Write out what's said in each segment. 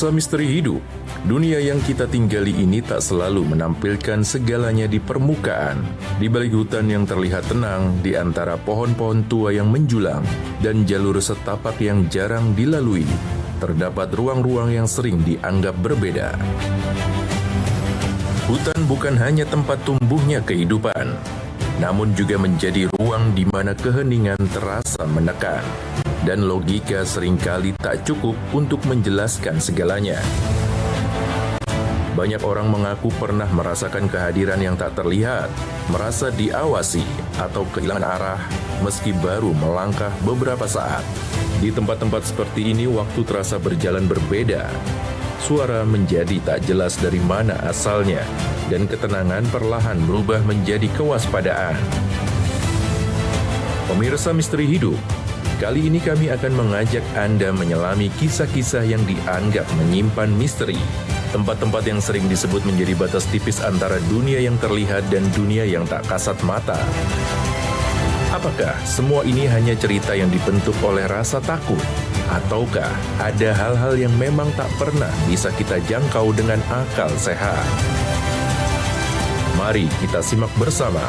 Pemirsa Misteri Hidup, dunia yang kita tinggali ini tak selalu menampilkan segalanya di permukaan. Di balik hutan yang terlihat tenang, di antara pohon-pohon tua yang menjulang, dan jalur setapak yang jarang dilalui, terdapat ruang-ruang yang sering dianggap berbeda. Hutan bukan hanya tempat tumbuhnya kehidupan, namun juga menjadi ruang di mana keheningan terasa menekan. Dan logika seringkali tak cukup untuk menjelaskan segalanya. Banyak orang mengaku pernah merasakan kehadiran yang tak terlihat, merasa diawasi, atau kehilangan arah meski baru melangkah beberapa saat. Di tempat-tempat seperti ini, waktu terasa berjalan berbeda. Suara menjadi tak jelas dari mana asalnya, dan ketenangan perlahan berubah menjadi kewaspadaan. Pemirsa Misteri Hidup, kali ini kami akan mengajak Anda menyelami kisah-kisah yang dianggap menyimpan misteri. Tempat-tempat yang sering disebut menjadi batas tipis antara dunia yang terlihat dan dunia yang tak kasat mata. Apakah semua ini hanya cerita yang dibentuk oleh rasa takut? Ataukah ada hal-hal yang memang tak pernah bisa kita jangkau dengan akal sehat? Mari kita simak bersama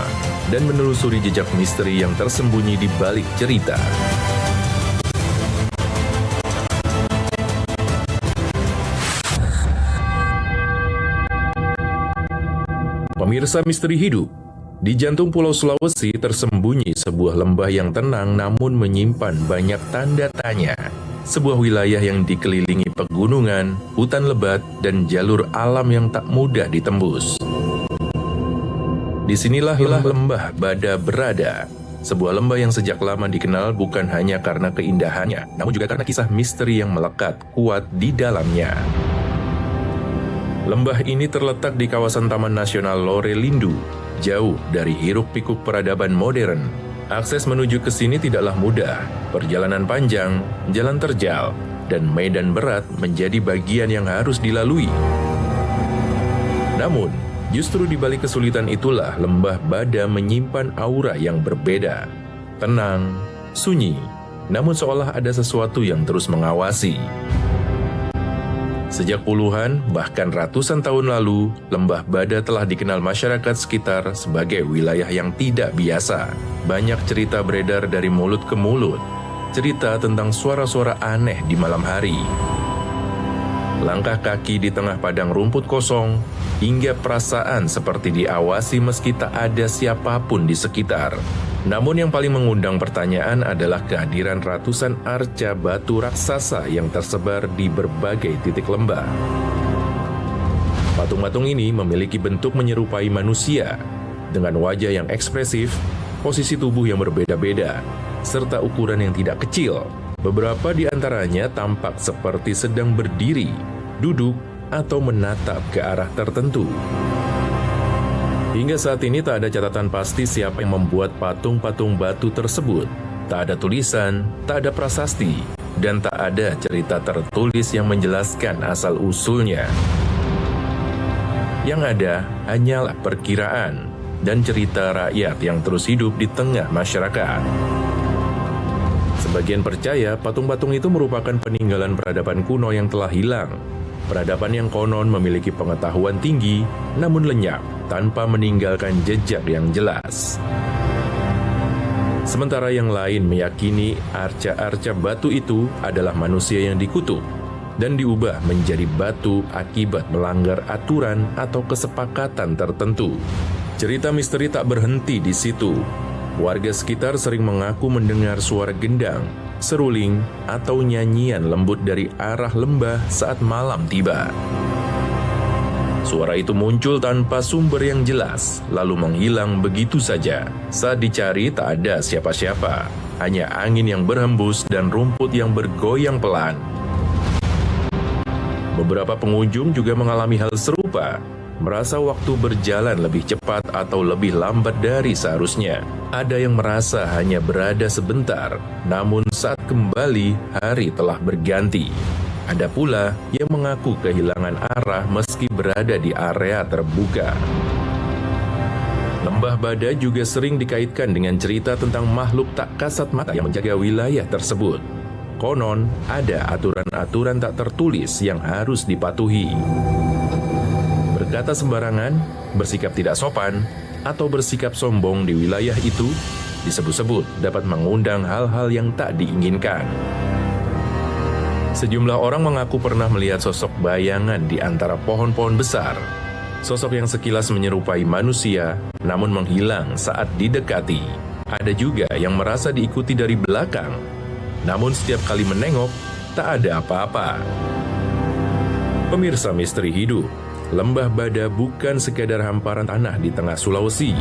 dan menelusuri jejak misteri yang tersembunyi di balik cerita. Pemirsa Misteri Hidup, di jantung Pulau Sulawesi tersembunyi sebuah lembah yang tenang namun menyimpan banyak tanda tanya. Sebuah wilayah yang dikelilingi pegunungan, hutan lebat, dan jalur alam yang tak mudah ditembus. Disinilah lembah Bada berada. Sebuah lembah yang sejak lama dikenal bukan hanya karena keindahannya, namun juga karena kisah misteri yang melekat kuat di dalamnya. Lembah ini terletak di kawasan Taman Nasional Lore Lindu, jauh dari hiruk-pikuk peradaban modern. Akses menuju ke sini tidaklah mudah, perjalanan panjang, jalan terjal, dan medan berat menjadi bagian yang harus dilalui. Namun, justru di balik kesulitan itulah lembah Bada menyimpan aura yang berbeda. Tenang, sunyi, namun seolah ada sesuatu yang terus mengawasi. Sejak puluhan, bahkan ratusan tahun lalu, lembah Bada telah dikenal masyarakat sekitar sebagai wilayah yang tidak biasa. Banyak cerita beredar dari mulut ke mulut, cerita tentang suara-suara aneh di malam hari. Langkah kaki di tengah padang rumput kosong, hingga perasaan seperti diawasi meski tak ada siapapun di sekitar. Namun yang paling mengundang pertanyaan adalah kehadiran ratusan arca batu raksasa yang tersebar di berbagai titik lembah. Patung-patung ini memiliki bentuk menyerupai manusia, dengan wajah yang ekspresif, posisi tubuh yang berbeda-beda, serta ukuran yang tidak kecil. Beberapa di antaranya tampak seperti sedang berdiri, duduk, atau menatap ke arah tertentu. Hingga saat ini tak ada catatan pasti siapa yang membuat patung-patung batu tersebut. Tak ada tulisan, tak ada prasasti, dan tak ada cerita tertulis yang menjelaskan asal-usulnya. Yang ada hanyalah perkiraan dan cerita rakyat yang terus hidup di tengah masyarakat. Sebagian percaya patung-patung itu merupakan peninggalan peradaban kuno yang telah hilang. Peradaban yang konon memiliki pengetahuan tinggi, namun lenyap tanpa meninggalkan jejak yang jelas. Sementara yang lain meyakini arca-arca batu itu adalah manusia yang dikutuk dan diubah menjadi batu akibat melanggar aturan atau kesepakatan tertentu. Cerita misteri tak berhenti di situ. Warga sekitar sering mengaku mendengar suara gendang, seruling, atau nyanyian lembut dari arah lembah saat malam tiba. Suara itu muncul tanpa sumber yang jelas, lalu menghilang begitu saja. Saat dicari tak ada siapa-siapa, hanya angin yang berhembus dan rumput yang bergoyang pelan. Beberapa pengunjung juga mengalami hal serupa, merasa waktu berjalan lebih cepat atau lebih lambat dari seharusnya. Ada yang merasa hanya berada sebentar, namun saat kembali, hari telah berganti. Ada pula yang mengaku kehilangan arah meski berada di area terbuka. Lembah Bada juga sering dikaitkan dengan cerita tentang makhluk tak kasat mata yang menjaga wilayah tersebut. Konon, ada aturan-aturan tak tertulis yang harus dipatuhi. Berkata sembarangan, bersikap tidak sopan, atau bersikap sombong di wilayah itu, disebut-sebut dapat mengundang hal-hal yang tak diinginkan. Sejumlah orang mengaku pernah melihat sosok bayangan di antara pohon-pohon besar. Sosok yang sekilas menyerupai manusia, namun menghilang saat didekati. Ada juga yang merasa diikuti dari belakang, namun setiap kali menengok, tak ada apa-apa. Pemirsa misteri hidup, Lembah Bada bukan sekadar hamparan tanah di tengah Sulawesi.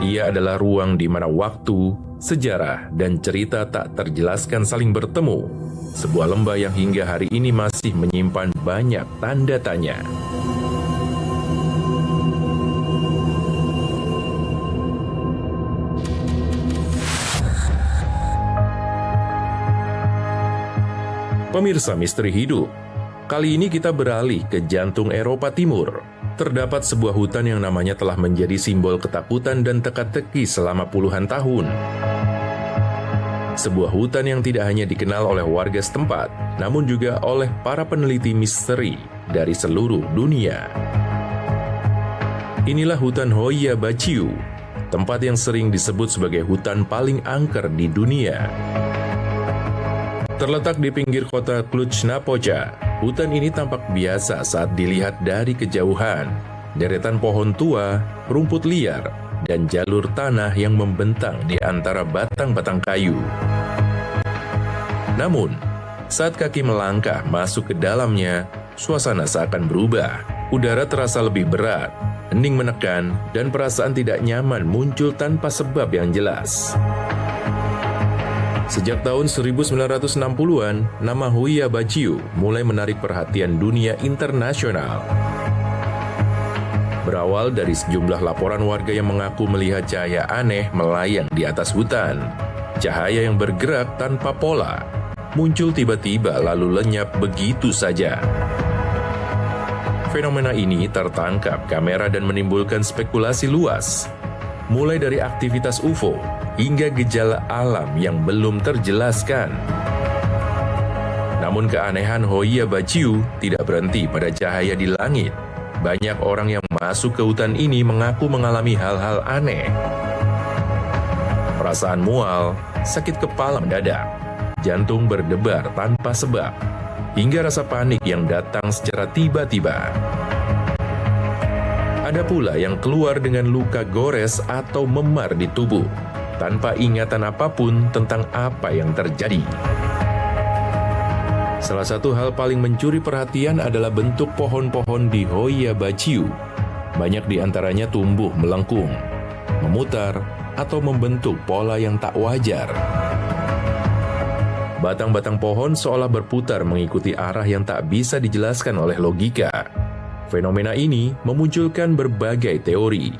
Ia adalah ruang di mana waktu, sejarah, dan cerita tak terjelaskan saling bertemu. Sebuah lembah yang hingga hari ini masih menyimpan banyak tanda tanya. Pemirsa misteri hidup, kali ini kita beralih ke jantung Eropa Timur. Terdapat sebuah hutan yang namanya telah menjadi simbol ketakutan dan teka-teki selama puluhan tahun. Sebuah hutan yang tidak hanya dikenal oleh warga setempat, namun juga oleh para peneliti misteri dari seluruh dunia. Inilah hutan Hoia Baciu, tempat yang sering disebut sebagai hutan paling angker di dunia. Terletak di pinggir kota Cluj-Napoca, hutan ini tampak biasa saat dilihat dari kejauhan. Deretan pohon tua, rumput liar, dan jalur tanah yang membentang di antara batang-batang kayu. Namun, saat kaki melangkah masuk ke dalamnya, suasana seakan berubah. Udara terasa lebih berat, hening menekan, dan perasaan tidak nyaman muncul tanpa sebab yang jelas. Sejak tahun 1960-an, nama Hoia Baciu mulai menarik perhatian dunia internasional. Berawal dari sejumlah laporan warga yang mengaku melihat cahaya aneh melayang di atas hutan. Cahaya yang bergerak tanpa pola, muncul tiba-tiba lalu lenyap begitu saja. Fenomena ini tertangkap kamera dan menimbulkan spekulasi luas. Mulai dari aktivitas UFO hingga gejala alam yang belum terjelaskan. Namun keanehan Hoia Baciu tidak berhenti pada cahaya di langit. Banyak orang yang masuk ke hutan ini mengaku mengalami hal-hal aneh. Perasaan mual, sakit kepala mendadak, jantung berdebar tanpa sebab, hingga rasa panik yang datang secara tiba-tiba. Ada pula yang keluar dengan luka gores atau memar di tubuh, tanpa ingatan apapun tentang apa yang terjadi. Salah satu hal paling mencuri perhatian adalah bentuk pohon-pohon di Hoia Baciu. Banyak di antaranya tumbuh melengkung, memutar, atau membentuk pola yang tak wajar. Batang-batang pohon seolah berputar mengikuti arah yang tak bisa dijelaskan oleh logika. Fenomena ini memunculkan berbagai teori,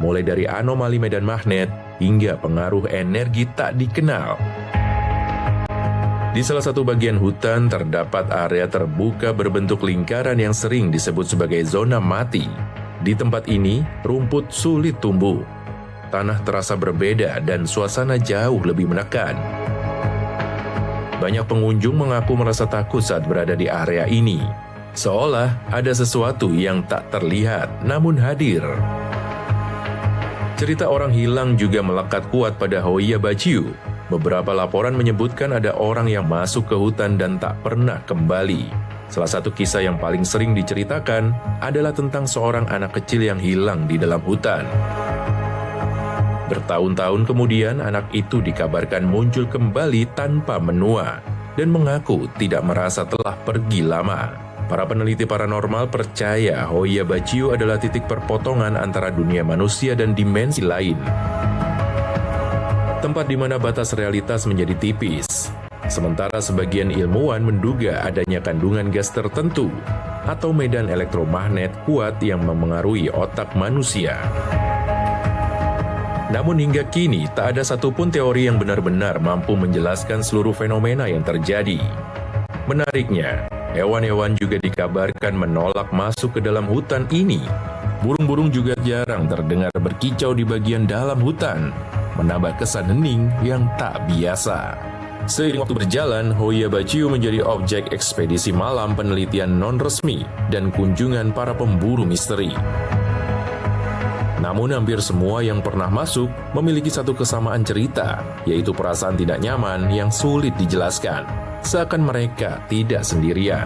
mulai dari anomali medan magnet hingga pengaruh energi tak dikenal. Di salah satu bagian hutan terdapat area terbuka berbentuk lingkaran yang sering disebut sebagai zona mati. Di tempat ini, rumput sulit tumbuh. Tanah terasa berbeda dan suasana jauh lebih menekan. Banyak pengunjung mengaku merasa takut saat berada di area ini. Seolah ada sesuatu yang tak terlihat namun hadir. Cerita orang hilang juga melekat kuat pada Hoia Baciu. Beberapa laporan menyebutkan ada orang yang masuk ke hutan dan tak pernah kembali. Salah satu kisah yang paling sering diceritakan adalah tentang seorang anak kecil yang hilang di dalam hutan. Bertahun-tahun kemudian anak itu dikabarkan muncul kembali tanpa menua dan mengaku tidak merasa telah pergi lama. Para peneliti paranormal percaya Hoia Baciu adalah titik perpotongan antara dunia manusia dan dimensi lain. Tempat di mana batas realitas menjadi tipis. Sementara sebagian ilmuwan menduga adanya kandungan gas tertentu atau medan elektromagnet kuat yang memengaruhi otak manusia. Namun hingga kini tak ada satupun teori yang benar-benar mampu menjelaskan seluruh fenomena yang terjadi. Menariknya, hewan-hewan juga dikabarkan menolak masuk ke dalam hutan ini. Burung-burung juga jarang terdengar berkicau di bagian dalam hutan, menambah kesan hening yang tak biasa. Seiring waktu berjalan, Hoia Baciu menjadi objek ekspedisi malam penelitian non-resmi dan kunjungan para pemburu misteri. Namun hampir semua yang pernah masuk memiliki satu kesamaan cerita, yaitu perasaan tidak nyaman yang sulit dijelaskan, seakan mereka tidak sendirian.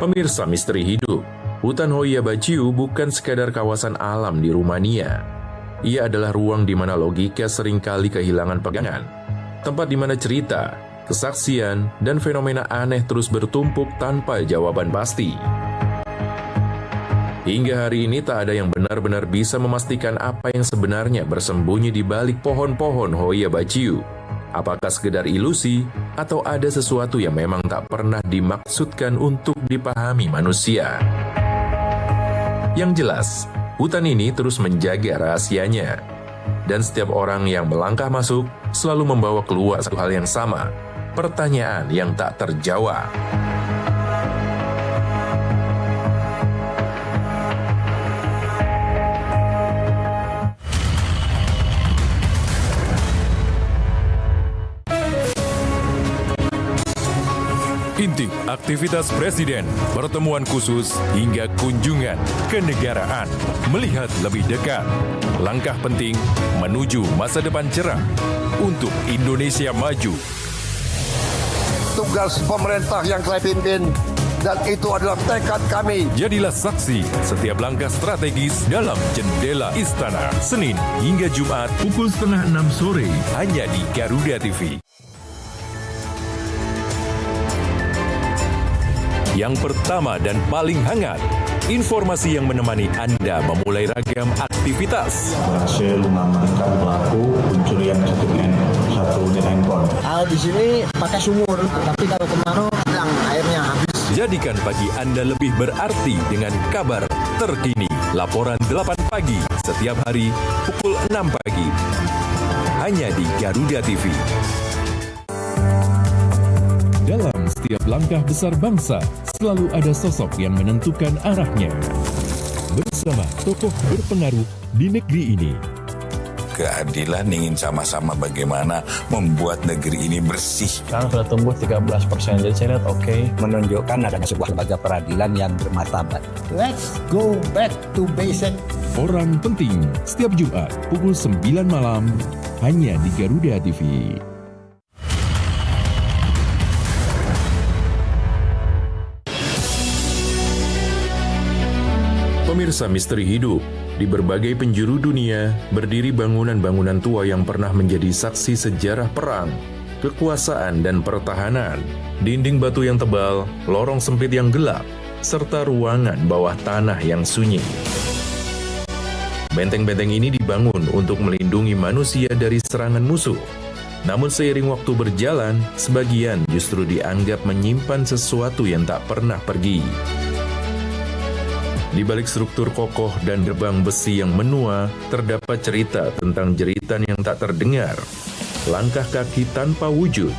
Pemirsa Misteri Hidup, hutan Hoia Baciu bukan sekadar kawasan alam di Rumania. Ia adalah ruang di mana logika seringkali kehilangan pegangan. Tempat di mana cerita, kesaksian, dan fenomena aneh terus bertumpuk tanpa jawaban pasti. Hingga hari ini tak ada yang benar-benar bisa memastikan apa yang sebenarnya bersembunyi di balik pohon-pohon Hoia Baciu. Apakah sekedar ilusi, atau ada sesuatu yang memang tak pernah dimaksudkan untuk dipahami manusia. Yang jelas, hutan ini terus menjaga rahasianya. Dan setiap orang yang melangkah masuk selalu membawa keluar satu hal yang sama, pertanyaan yang tak terjawab. Inti aktivitas Presiden, pertemuan khusus hingga kunjungan kenegaraan, melihat lebih dekat, langkah penting menuju masa depan cerah untuk Indonesia maju. Tugas pemerintah yang saya pimpin, dan itu adalah tekad kami. Jadilah saksi setiap langkah strategis dalam Jendela Istana, Senin hingga Jumat pukul 5:30 sore, hanya di Garuda TV. Yang pertama dan paling hangat, informasi yang menemani Anda memulai ragam aktivitas. Berhasil mengamankan pelaku pencurian satu unit handphone. Di sini pakai sumur, tapi kalau kemarau hilang, airnya habis. Jadikan pagi Anda lebih berarti dengan kabar terkini. Laporan 8 pagi setiap hari pukul 6 pagi. Hanya di Garuda TV. Dalam setiap langkah besar bangsa, selalu ada sosok yang menentukan arahnya. Bersama tokoh berpengaruh di negeri ini. Keadilan ingin sama-sama bagaimana membuat negeri ini bersih. Sekarang sudah tumbuh 13%, jadi saya lihat oke. Menunjukkan adanya sebuah lembaga peradilan yang bermartabat. Let's go back to basic. Orang penting, setiap Jumat pukul 9 malam, hanya di Garuda TV. Pemirsa Misteri Hidup, di berbagai penjuru dunia berdiri bangunan-bangunan tua yang pernah menjadi saksi sejarah perang, kekuasaan, dan pertahanan. Dinding batu yang tebal, lorong sempit yang gelap, serta ruangan bawah tanah yang sunyi. Benteng-benteng ini dibangun untuk melindungi manusia dari serangan musuh. Namun seiring waktu berjalan, sebagian justru dianggap menyimpan sesuatu yang tak pernah pergi. Di balik struktur kokoh dan gerbang besi yang menua, terdapat cerita tentang jeritan yang tak terdengar, langkah kaki tanpa wujud,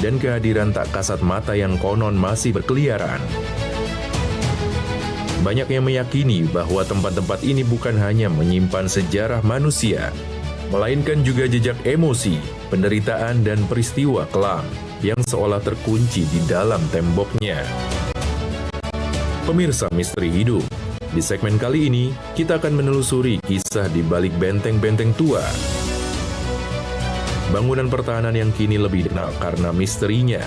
dan kehadiran tak kasat mata yang konon masih berkeliaran. Banyak yang meyakini bahwa tempat-tempat ini bukan hanya menyimpan sejarah manusia, melainkan juga jejak emosi, penderitaan, dan peristiwa kelam yang seolah terkunci di dalam temboknya. Pemirsa Misteri Hidup, di segmen kali ini, kita akan menelusuri kisah di balik benteng-benteng tua. Bangunan pertahanan yang kini lebih dikenal karena misterinya,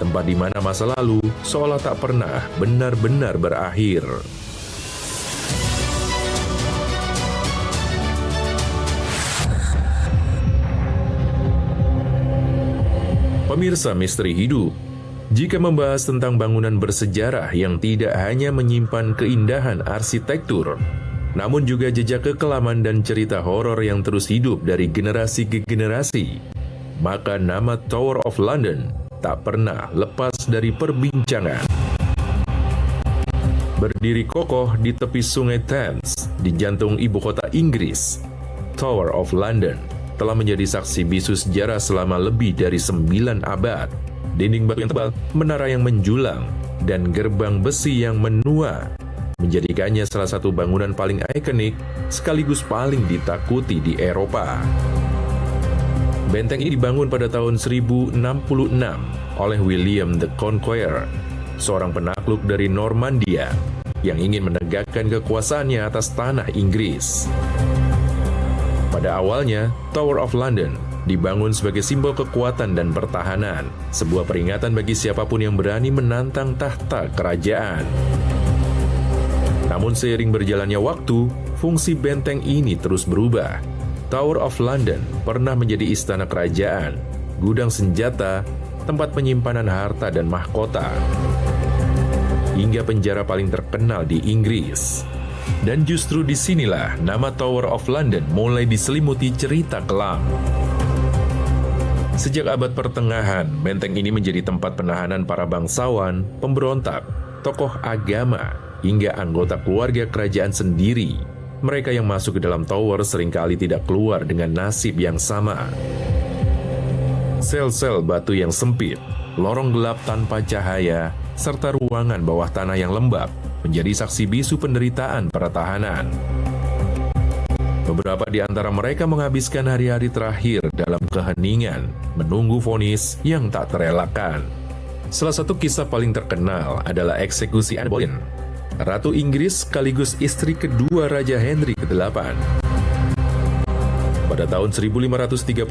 tempat di mana masa lalu seolah tak pernah benar-benar berakhir. Pemirsa Misteri Hidup, jika membahas tentang bangunan bersejarah yang tidak hanya menyimpan keindahan arsitektur, namun juga jejak kekelaman dan cerita horor yang terus hidup dari generasi ke generasi, maka nama Tower of London tak pernah lepas dari perbincangan. Berdiri kokoh di tepi sungai Thames, di jantung ibu kota Inggris, Tower of London telah menjadi saksi bisu sejarah selama lebih dari 9 abad. Dinding batu yang tebal, menara yang menjulang, dan gerbang besi yang menua menjadikannya salah satu bangunan paling ikonik sekaligus paling ditakuti di Eropa. Benteng ini dibangun pada tahun 1066 oleh William the Conqueror, seorang penakluk dari Normandia yang ingin menegakkan kekuasaannya atas tanah Inggris. Pada awalnya, Tower of London dibangun sebagai simbol kekuatan dan pertahanan, sebuah peringatan bagi siapapun yang berani menantang tahta kerajaan. Namun seiring berjalannya waktu, fungsi benteng ini terus berubah. Tower of London pernah menjadi istana kerajaan, gudang senjata, tempat penyimpanan harta dan mahkota, hingga penjara paling terkenal di Inggris. Dan justru disinilah nama Tower of London mulai diselimuti cerita kelam. Sejak abad pertengahan, benteng ini menjadi tempat penahanan para bangsawan, pemberontak, tokoh agama, hingga anggota keluarga kerajaan sendiri. Mereka yang masuk ke dalam tower seringkali tidak keluar dengan nasib yang sama. Sel-sel batu yang sempit, lorong gelap tanpa cahaya, serta ruangan bawah tanah yang lembab menjadi saksi bisu penderitaan para tahanan. Beberapa di antara mereka menghabiskan hari-hari terakhir dalam keheningan, menunggu vonis yang tak terelakkan. Salah satu kisah paling terkenal adalah eksekusi Anne Boleyn, Ratu Inggris sekaligus istri kedua Raja Henry ke-8. Pada tahun 1536,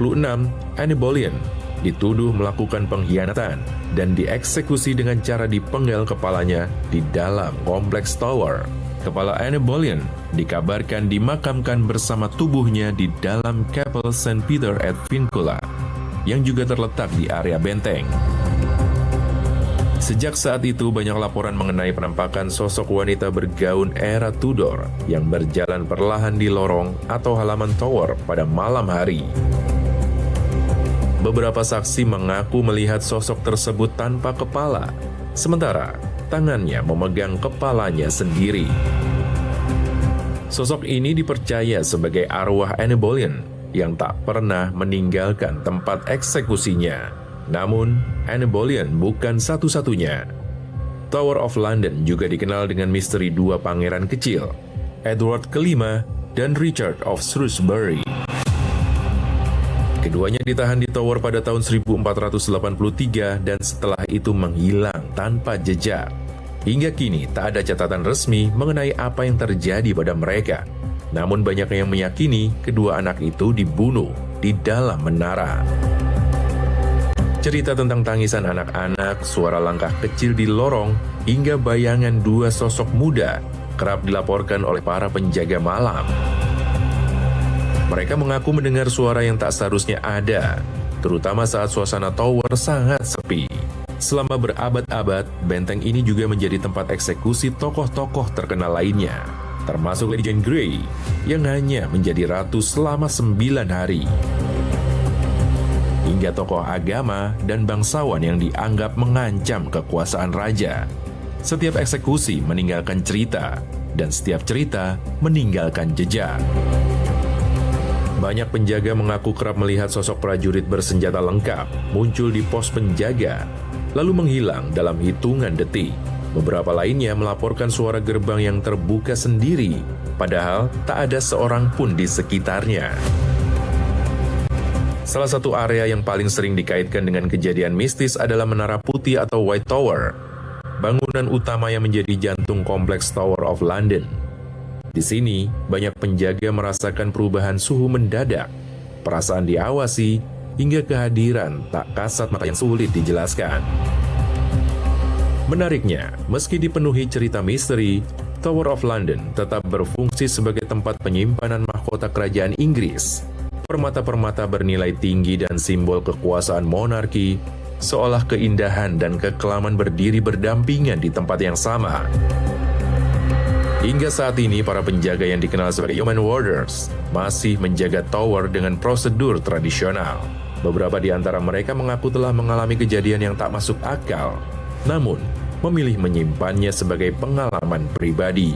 Anne Boleyn dituduh melakukan pengkhianatan dan dieksekusi dengan cara dipenggal kepalanya di dalam kompleks Tower. Kepala Anne Boleyn dikabarkan dimakamkan bersama tubuhnya di dalam Kapel St. Peter at Vincula, yang juga terletak di area benteng. Sejak saat itu banyak laporan mengenai penampakan sosok wanita bergaun era Tudor yang berjalan perlahan di lorong atau halaman tower pada malam hari. Beberapa saksi mengaku melihat sosok tersebut tanpa kepala, sementara tangannya memegang kepalanya sendiri. Sosok ini dipercaya sebagai arwah Anne Boleyn yang tak pernah meninggalkan tempat eksekusinya. Namun, Anne Boleyn bukan satu-satunya. Tower of London juga dikenal dengan misteri dua pangeran kecil, Edward kelima dan Richard of Shrewsbury. Keduanya ditahan di Tower pada tahun 1483 dan setelah itu menghilang tanpa jejak. Hingga kini tak ada catatan resmi mengenai apa yang terjadi pada mereka. Namun banyak yang meyakini kedua anak itu dibunuh di dalam menara. Cerita tentang tangisan anak-anak, suara langkah kecil di lorong, hingga bayangan dua sosok muda kerap dilaporkan oleh para penjaga malam. Mereka mengaku mendengar suara yang tak seharusnya ada, terutama saat suasana tower sangat sepi. Selama berabad-abad, benteng ini juga menjadi tempat eksekusi tokoh-tokoh terkenal lainnya, termasuk Lady Jane Grey, yang hanya menjadi ratu selama 9 hari. Hingga tokoh agama dan bangsawan yang dianggap mengancam kekuasaan raja. Setiap eksekusi meninggalkan cerita, dan setiap cerita meninggalkan jejak. Banyak penjaga mengaku kerap melihat sosok prajurit bersenjata lengkap muncul di pos penjaga, lalu menghilang dalam hitungan detik. Beberapa lainnya melaporkan suara gerbang yang terbuka sendiri, padahal tak ada seorang pun di sekitarnya. Salah satu area yang paling sering dikaitkan dengan kejadian mistis adalah Menara Putih atau White Tower, bangunan utama yang menjadi jantung kompleks Tower of London. Di sini, banyak penjaga merasakan perubahan suhu mendadak, perasaan diawasi, hingga kehadiran tak kasat mata yang sulit dijelaskan. Menariknya, meski dipenuhi cerita misteri, Tower of London tetap berfungsi sebagai tempat penyimpanan mahkota kerajaan Inggris. Permata-permata bernilai tinggi dan simbol kekuasaan monarki, seolah keindahan dan kekelaman berdiri berdampingan di tempat yang sama. Hingga saat ini, para penjaga yang dikenal sebagai Yeoman Warders masih menjaga tower dengan prosedur tradisional. Beberapa di antara mereka mengaku telah mengalami kejadian yang tak masuk akal, namun memilih menyimpannya sebagai pengalaman pribadi.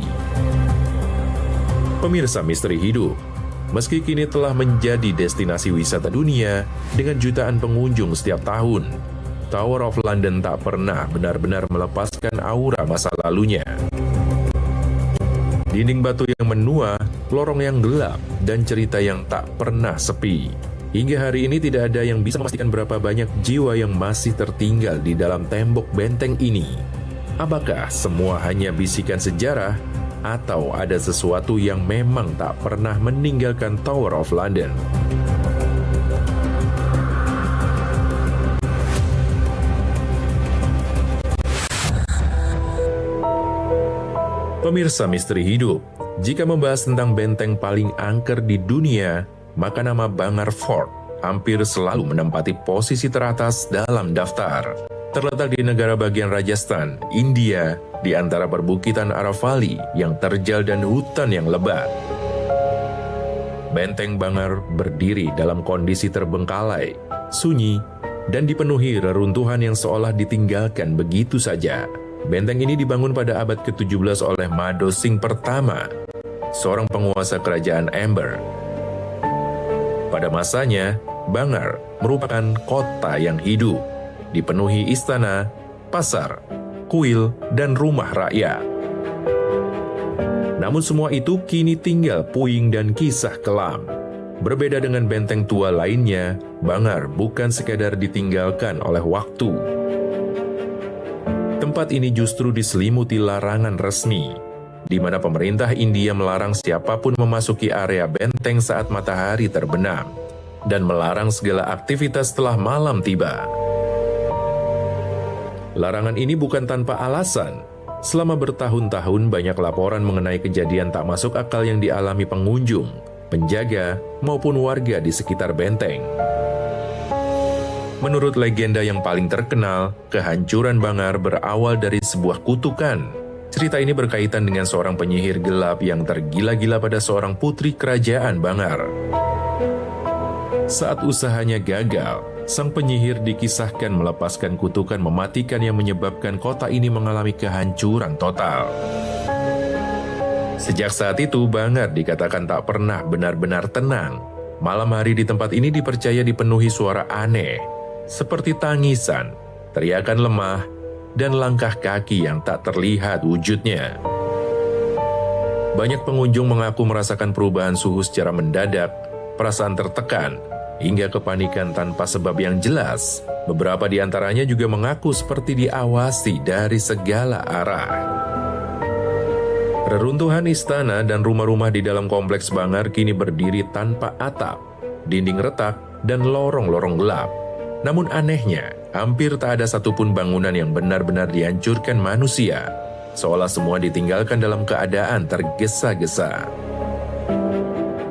Pemirsa Misteri Hidup, meski kini telah menjadi destinasi wisata dunia dengan jutaan pengunjung setiap tahun, Tower of London tak pernah benar-benar melepaskan aura masa lalunya. Dinding batu yang menua, lorong yang gelap, dan cerita yang tak pernah sepi. Hingga hari ini tidak ada yang bisa memastikan berapa banyak jiwa yang masih tertinggal di dalam tembok benteng ini. Apakah semua hanya bisikan sejarah, atau ada sesuatu yang memang tak pernah meninggalkan Tower of London? Pemirsa Misteri Hidup, jika membahas tentang benteng paling angker di dunia, maka nama Bangar Fort hampir selalu menempati posisi teratas dalam daftar. Terletak di negara bagian Rajasthan, India, di antara perbukitan Aravalli yang terjal dan hutan yang lebat. Benteng Bangar berdiri dalam kondisi terbengkalai, sunyi, dan dipenuhi reruntuhan yang seolah ditinggalkan begitu saja. Benteng ini dibangun pada abad ke-17 oleh Madho Singh pertama, seorang penguasa kerajaan Amber. Pada masanya, Bangar merupakan kota yang hidup, dipenuhi istana, pasar, kuil, dan rumah rakyat. Namun semua itu kini tinggal puing dan kisah kelam. Berbeda dengan benteng tua lainnya, Bangar bukan sekadar ditinggalkan oleh waktu. Tempat ini justru diselimuti larangan resmi, di mana pemerintah India melarang siapapun memasuki area benteng saat matahari terbenam, dan melarang segala aktivitas setelah malam tiba. Larangan ini bukan tanpa alasan. Selama bertahun-tahun banyak laporan mengenai kejadian tak masuk akal yang dialami pengunjung, penjaga, maupun warga di sekitar benteng. Menurut legenda yang paling terkenal, kehancuran Bangar berawal dari sebuah kutukan. Cerita ini berkaitan dengan seorang penyihir gelap yang tergila-gila pada seorang putri kerajaan Bangar. Saat usahanya gagal, sang penyihir dikisahkan melepaskan kutukan mematikan yang menyebabkan kota ini mengalami kehancuran total. Sejak saat itu, Bangar dikatakan tak pernah benar-benar tenang. Malam hari di tempat ini dipercaya dipenuhi suara aneh, seperti tangisan, teriakan lemah, dan langkah kaki yang tak terlihat wujudnya. Banyak pengunjung mengaku merasakan perubahan suhu secara mendadak, perasaan tertekan, hingga kepanikan tanpa sebab yang jelas. Beberapa di antaranya juga mengaku seperti diawasi dari segala arah. Reruntuhan istana dan rumah-rumah di dalam kompleks Bangar kini berdiri tanpa atap, dinding retak, dan lorong-lorong gelap. Namun anehnya, hampir tak ada satupun bangunan yang benar-benar dihancurkan manusia, seolah semua ditinggalkan dalam keadaan tergesa-gesa.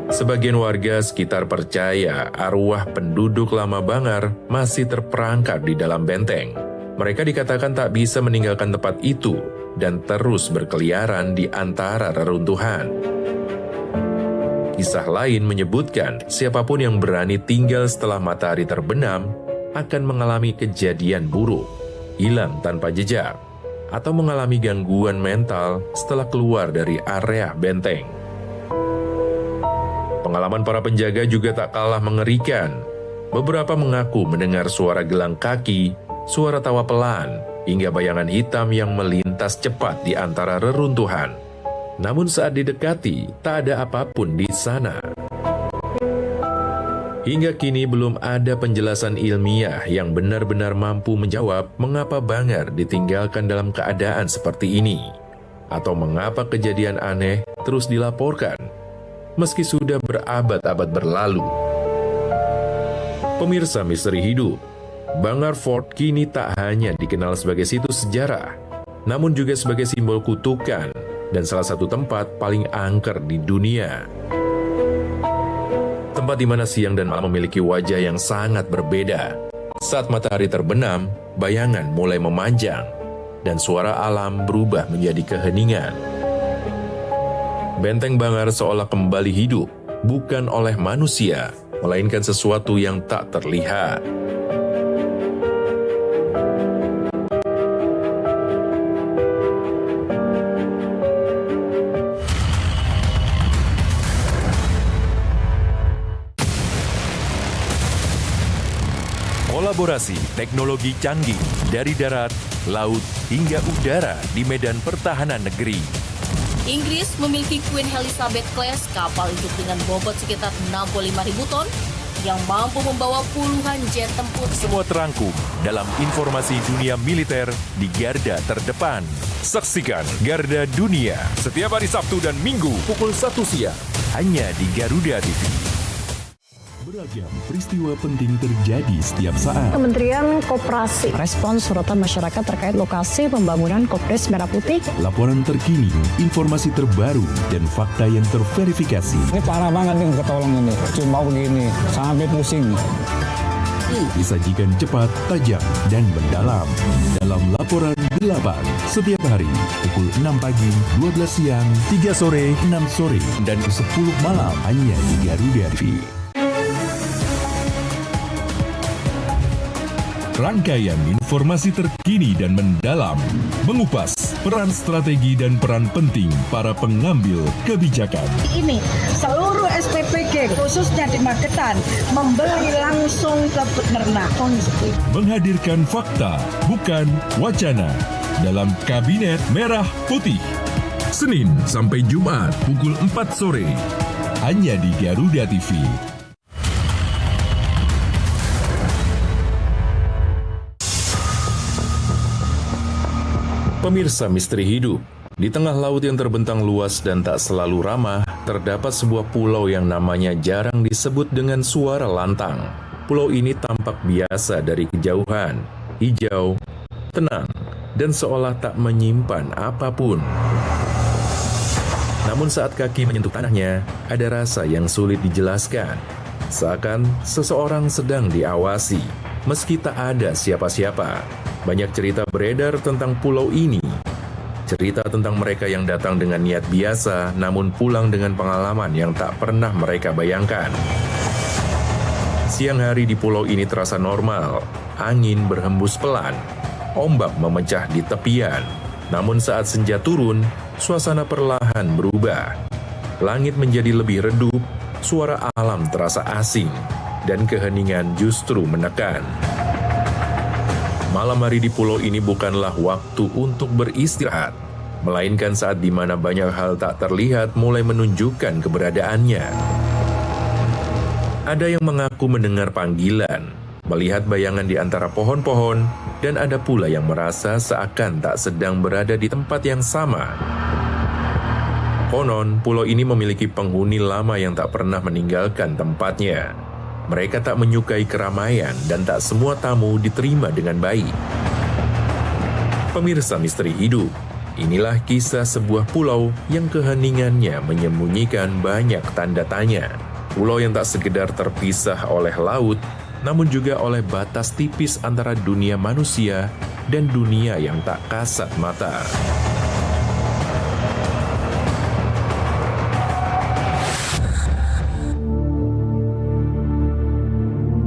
Sebagian warga sekitar percaya arwah penduduk lama Bangar masih terperangkap di dalam benteng. Mereka dikatakan tak bisa meninggalkan tempat itu dan terus berkeliaran di antara reruntuhan. Kisah lain menyebutkan siapapun yang berani tinggal setelah matahari terbenam akan mengalami kejadian buruk, hilang tanpa jejak, atau mengalami gangguan mental setelah keluar dari area benteng. Pengalaman para penjaga juga tak kalah mengerikan. Beberapa mengaku mendengar suara gelang kaki, suara tawa pelan, hingga bayangan hitam yang melintas cepat di antara reruntuhan. Namun saat didekati, tak ada apapun di sana. Hingga kini belum ada penjelasan ilmiah yang benar-benar mampu menjawab mengapa Bangar ditinggalkan dalam keadaan seperti ini, atau mengapa kejadian aneh terus dilaporkan, meski sudah berabad-abad berlalu. Pemirsa Misteri Hidup, Bangar Fort kini tak hanya dikenal sebagai situs sejarah, namun juga sebagai simbol kutukan dan salah satu tempat paling angker di dunia. Tempat di mana siang dan malam memiliki wajah yang sangat berbeda. Saat matahari terbenam, bayangan mulai memanjang, dan suara alam berubah menjadi keheningan. Benteng Bangar seolah kembali hidup, bukan oleh manusia, melainkan sesuatu yang tak terlihat. Kolaborasi teknologi canggih dari darat, laut, hingga udara di medan pertahanan negeri. Inggris memiliki Queen Elizabeth Class, kapal hidup dengan bobot sekitar 65.000 ton, yang mampu membawa puluhan jet tempur. Semua terangkum dalam informasi dunia militer di garda terdepan. Saksikan Garda Dunia setiap hari Sabtu dan Minggu Pukul 1 siang. hanya di Garuda TV. Beragam peristiwa penting terjadi setiap saat. Kementerian Koperasi respons sorotan masyarakat terkait lokasi pembangunan Kopdes Merah Putih. Laporan terkini, informasi terbaru, dan fakta yang terverifikasi. Ini parah banget nih ketolong ini. Cuma begini, sampai pusing. Disajikan cepat, tajam, dan mendalam. Dalam Laporan 8, setiap hari, pukul 6 pagi, 12 siang, 3 sore, 6 sore, dan 10 malam, hanya di Garuda TV. Rangkaian informasi terkini dan mendalam, mengupas peran strategi dan peran penting para pengambil kebijakan. Ini seluruh SPPG khususnya di Magetan membeli langsung ke peternak. Menghadirkan fakta, bukan wacana, dalam Kabinet Merah Putih. Senin sampai Jumat pukul 4 sore, hanya di Garuda TV. Pemirsa Misteri Hidup, di tengah laut yang terbentang luas dan tak selalu ramah, terdapat sebuah pulau yang namanya jarang disebut dengan suara lantang. Pulau ini tampak biasa dari kejauhan, hijau, tenang, dan seolah tak menyimpan apapun. Namun saat kaki menyentuh tanahnya, ada rasa yang sulit dijelaskan. Seakan seseorang sedang diawasi, meski tak ada siapa-siapa. Banyak cerita beredar tentang pulau ini. Cerita tentang mereka yang datang dengan niat biasa, namun pulang dengan pengalaman yang tak pernah mereka bayangkan. Siang hari di pulau ini terasa normal. Angin berhembus pelan. Ombak memecah di tepian. Namun saat senja turun, suasana perlahan berubah. Langit menjadi lebih redup, suara alam terasa asing, dan keheningan justru menekan. Malam hari di pulau ini bukanlah waktu untuk beristirahat, melainkan saat di mana banyak hal tak terlihat mulai menunjukkan keberadaannya. Ada yang mengaku mendengar panggilan, melihat bayangan di antara pohon-pohon, dan ada pula yang merasa seakan tak sedang berada di tempat yang sama. Konon, pulau ini memiliki penghuni lama yang tak pernah meninggalkan tempatnya. Mereka tak menyukai keramaian dan tak semua tamu diterima dengan baik. Pemirsa Misteri Hidup, inilah kisah sebuah pulau yang keheningannya menyembunyikan banyak tanda tanya. Pulau yang tak sekedar terpisah oleh laut, namun juga oleh batas tipis antara dunia manusia dan dunia yang tak kasat mata.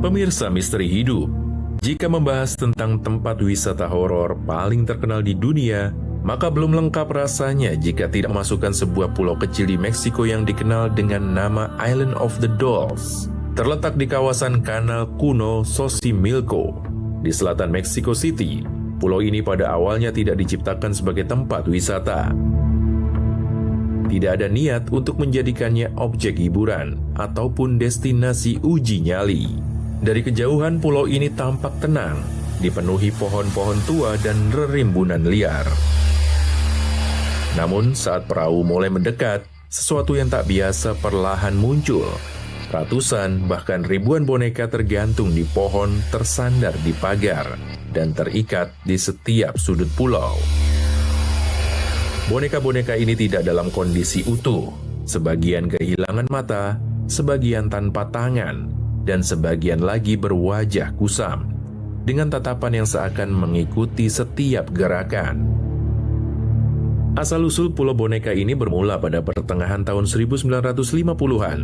Pemirsa Misteri Hidup, jika membahas tentang tempat wisata horor paling terkenal di dunia, maka belum lengkap rasanya jika tidak memasukkan sebuah pulau kecil di Meksiko yang dikenal dengan nama Island of the Dolls. Terletak di kawasan kanal kuno Xochimilco, di selatan Mexico City. Pulau ini pada awalnya tidak diciptakan sebagai tempat wisata. Tidak ada niat untuk menjadikannya objek hiburan ataupun destinasi uji nyali. Dari kejauhan pulau ini tampak tenang, dipenuhi pohon-pohon tua dan rerimbunan liar. Namun saat perahu mulai mendekat, sesuatu yang tak biasa perlahan muncul. Ratusan bahkan ribuan boneka tergantung di pohon, tersandar di pagar, dan terikat di setiap sudut pulau. Boneka-boneka ini tidak dalam kondisi utuh, sebagian kehilangan mata, sebagian tanpa tangan, dan sebagian lagi berwajah kusam, dengan tatapan yang seakan mengikuti setiap gerakan. Asal-usul pulau boneka ini bermula pada pertengahan tahun 1950-an,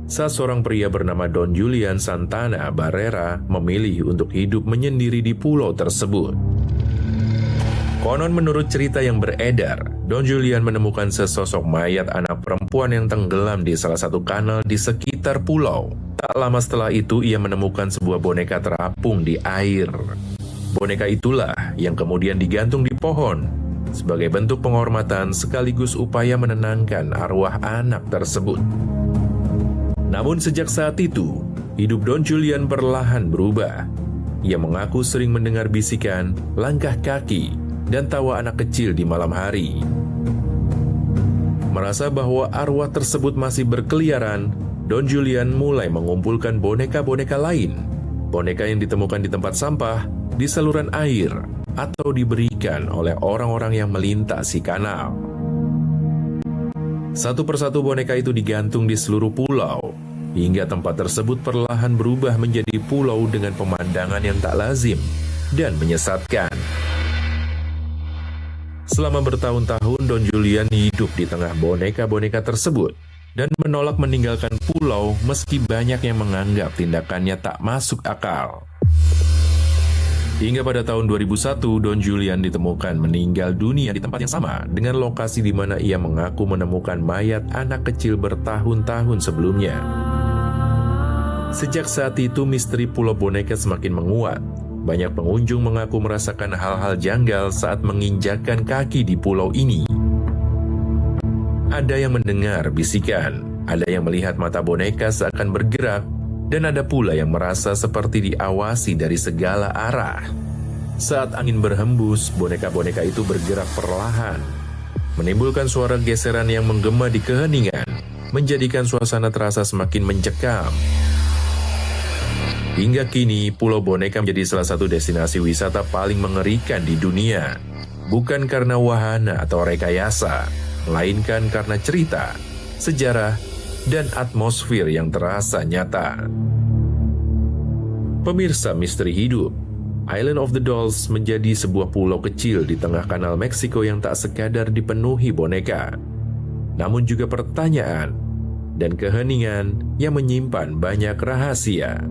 saat seorang pria bernama Don Julian Santana Barrera memilih untuk hidup menyendiri di pulau tersebut. Konon menurut cerita yang beredar, Don Julian menemukan sesosok mayat anak perempuan yang tenggelam di salah satu kanal di sekitar pulau. Tak lama setelah itu, ia menemukan sebuah boneka terapung di air. Boneka itulah yang kemudian digantung di pohon, sebagai bentuk penghormatan sekaligus upaya menenangkan arwah anak tersebut. Namun sejak saat itu, hidup Don Julian perlahan berubah. Ia mengaku sering mendengar bisikan, langkah kaki, dan tawa anak kecil di malam hari. Merasa bahwa arwah tersebut masih berkeliaran, Don Julian mulai mengumpulkan boneka-boneka lain. Boneka yang ditemukan di tempat sampah, di saluran air, atau diberikan oleh orang-orang yang melintasi kanal. Satu persatu boneka itu digantung di seluruh pulau, hingga tempat tersebut perlahan berubah menjadi pulau dengan pemandangan yang tak lazim dan menyesatkan. Selama bertahun-tahun, Don Julian hidup di tengah boneka-boneka tersebut dan menolak meninggalkan pulau meski banyak yang menganggap tindakannya tak masuk akal. Hingga pada tahun 2001, Don Julian ditemukan meninggal dunia di tempat yang sama dengan lokasi di mana ia mengaku menemukan mayat anak kecil bertahun-tahun sebelumnya. Sejak saat itu, misteri Pulau Boneka semakin menguat. Banyak pengunjung mengaku merasakan hal-hal janggal saat menginjakkan kaki di pulau ini. Ada yang mendengar bisikan, ada yang melihat mata boneka seakan bergerak, dan ada pula yang merasa seperti diawasi dari segala arah. Saat angin berhembus, boneka-boneka itu bergerak perlahan, menimbulkan suara geseran yang menggema di keheningan, menjadikan suasana terasa semakin mencekam. Hingga kini, Pulau Boneka menjadi salah satu destinasi wisata paling mengerikan di dunia. Bukan karena wahana atau rekayasa, melainkan karena cerita, sejarah, dan atmosfer yang terasa nyata. Pemirsa Misteri Hidup, Island of the Dolls menjadi sebuah pulau kecil di tengah kanal Meksiko yang tak sekadar dipenuhi boneka, namun juga pertanyaan dan keheningan yang menyimpan banyak rahasia.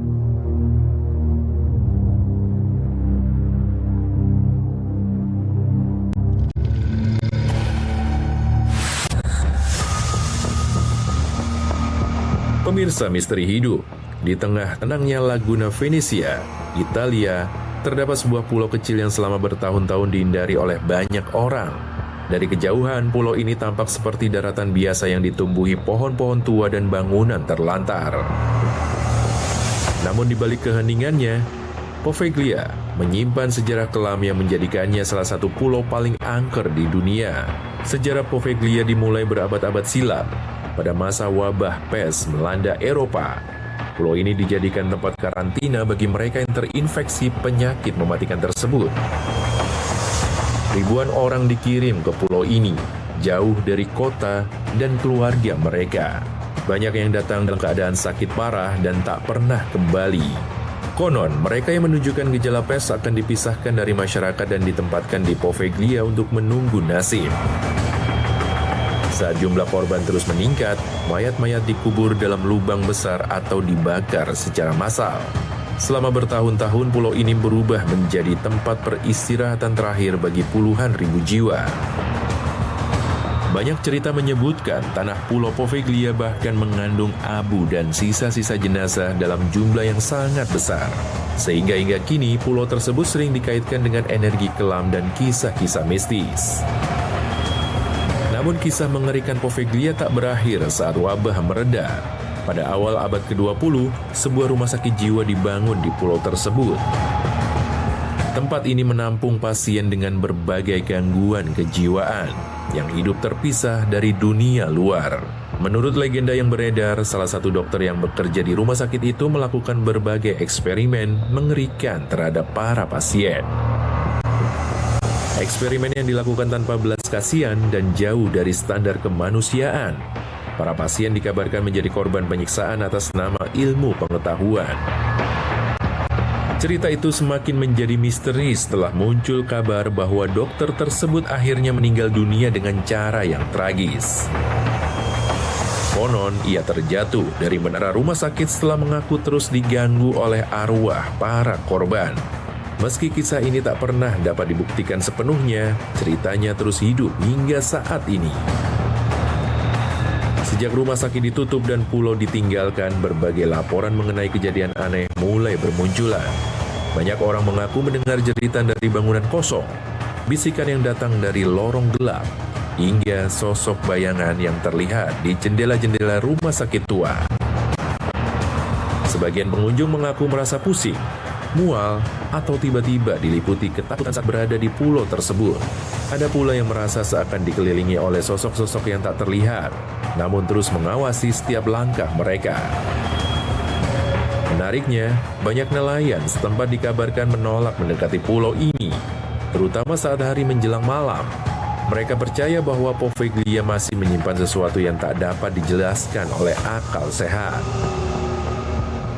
Pemirsa Misteri Hidup, di tengah tenangnya Laguna Venezia, Italia, terdapat sebuah pulau kecil yang selama bertahun-tahun dihindari oleh banyak orang. Dari kejauhan, pulau ini tampak seperti daratan biasa yang ditumbuhi pohon-pohon tua dan bangunan terlantar. Namun di balik keheningannya, Poveglia menyimpan sejarah kelam yang menjadikannya salah satu pulau paling angker di dunia. Sejarah Poveglia dimulai berabad-abad silam. Pada masa wabah pes melanda Eropa, pulau ini dijadikan tempat karantina bagi mereka yang terinfeksi penyakit mematikan tersebut. Ribuan orang dikirim ke pulau ini, jauh dari kota dan keluarga mereka. Banyak yang datang dalam keadaan sakit parah dan tak pernah kembali. Konon, mereka yang menunjukkan gejala pes akan dipisahkan dari masyarakat dan ditempatkan di Poveglia untuk menunggu nasib. Saat jumlah korban terus meningkat, mayat-mayat dikubur dalam lubang besar atau dibakar secara massal. Selama bertahun-tahun, pulau ini berubah menjadi tempat peristirahatan terakhir bagi puluhan ribu jiwa. Banyak cerita menyebutkan tanah Pulau Poveglia bahkan mengandung abu dan sisa-sisa jenazah dalam jumlah yang sangat besar. Sehingga hingga kini, pulau tersebut sering dikaitkan dengan energi kelam dan kisah-kisah mistis. Namun kisah mengerikan Poveglia tak berakhir saat wabah mereda. Pada awal abad ke-20, sebuah rumah sakit jiwa dibangun di pulau tersebut. Tempat ini menampung pasien dengan berbagai gangguan kejiwaan yang hidup terpisah dari dunia luar. Menurut legenda yang beredar, salah satu dokter yang bekerja di rumah sakit itu melakukan berbagai eksperimen mengerikan terhadap para pasien. Eksperimen yang dilakukan tanpa belas kasihan dan jauh dari standar kemanusiaan. Para pasien dikabarkan menjadi korban penyiksaan atas nama ilmu pengetahuan. Cerita itu semakin menjadi misteri setelah muncul kabar bahwa dokter tersebut akhirnya meninggal dunia dengan cara yang tragis. Konon, ia terjatuh dari menara rumah sakit setelah mengaku terus diganggu oleh arwah para korban. Meski kisah ini tak pernah dapat dibuktikan sepenuhnya, ceritanya terus hidup hingga saat ini. Sejak rumah sakit ditutup dan pulau ditinggalkan, berbagai laporan mengenai kejadian aneh mulai bermunculan. Banyak orang mengaku mendengar jeritan dari bangunan kosong, bisikan yang datang dari lorong gelap, hingga sosok bayangan yang terlihat di jendela-jendela rumah sakit tua. Sebagian pengunjung mengaku merasa pusing, mual, atau tiba-tiba diliputi ketakutan saat berada di pulau tersebut. Ada pula yang merasa seakan dikelilingi oleh sosok-sosok yang tak terlihat, namun terus mengawasi setiap langkah mereka. Menariknya, banyak nelayan setempat dikabarkan menolak mendekati pulau ini, terutama saat hari menjelang malam. Mereka percaya bahwa Poveglia masih menyimpan sesuatu yang tak dapat dijelaskan oleh akal sehat.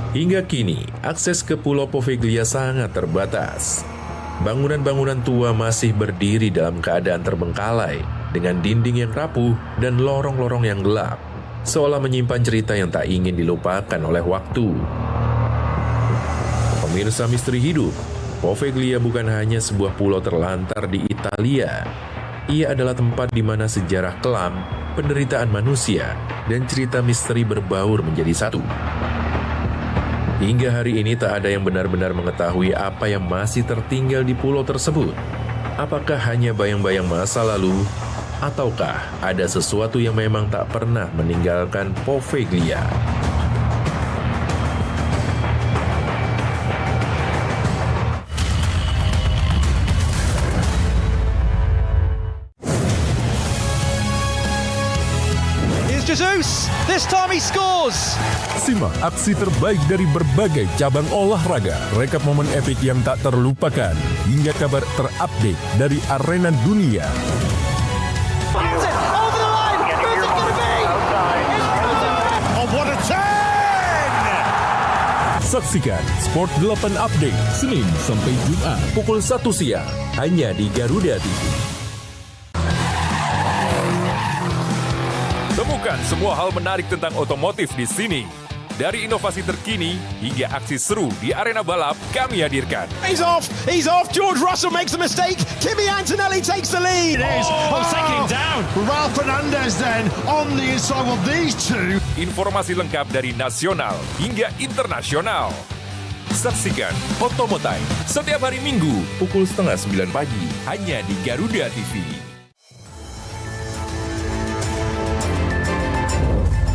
Hingga kini, akses ke Pulau Poveglia sangat terbatas. Bangunan-bangunan tua masih berdiri dalam keadaan terbengkalai, dengan dinding yang rapuh dan lorong-lorong yang gelap, seolah menyimpan cerita yang tak ingin dilupakan oleh waktu. Pemirsa Misteri Hidup, Poveglia bukan hanya sebuah pulau terlantar di Italia. Ia adalah tempat di mana sejarah kelam, penderitaan manusia, dan cerita misteri berbaur menjadi satu. Hingga hari ini tak ada yang benar-benar mengetahui apa yang masih tertinggal di pulau tersebut. Apakah hanya bayang-bayang masa lalu, ataukah ada sesuatu yang memang tak pernah meninggalkan Poveglia? Jesus, this time he scores. Simak aksi terbaik dari berbagai cabang olahraga, rekap momen epik yang tak terlupakan, hingga kabar terupdate dari arena dunia. Saksikan Sport 8 Update Senin sampai Jumat pukul 1 siang hanya di Garuda TV. Temukan semua hal menarik tentang otomotif di sini. Dari inovasi terkini hingga aksi seru di arena balap, kami hadirkan. He's off. George Russell makes a mistake. Kimi Antonelli takes the lead. It is. Taking him down. Ralph Fernandez then on the inside of these two. Informasi lengkap dari nasional hingga internasional. Saksikan Otomotive setiap hari Minggu pukul 8:30 pagi hanya di Garuda TV.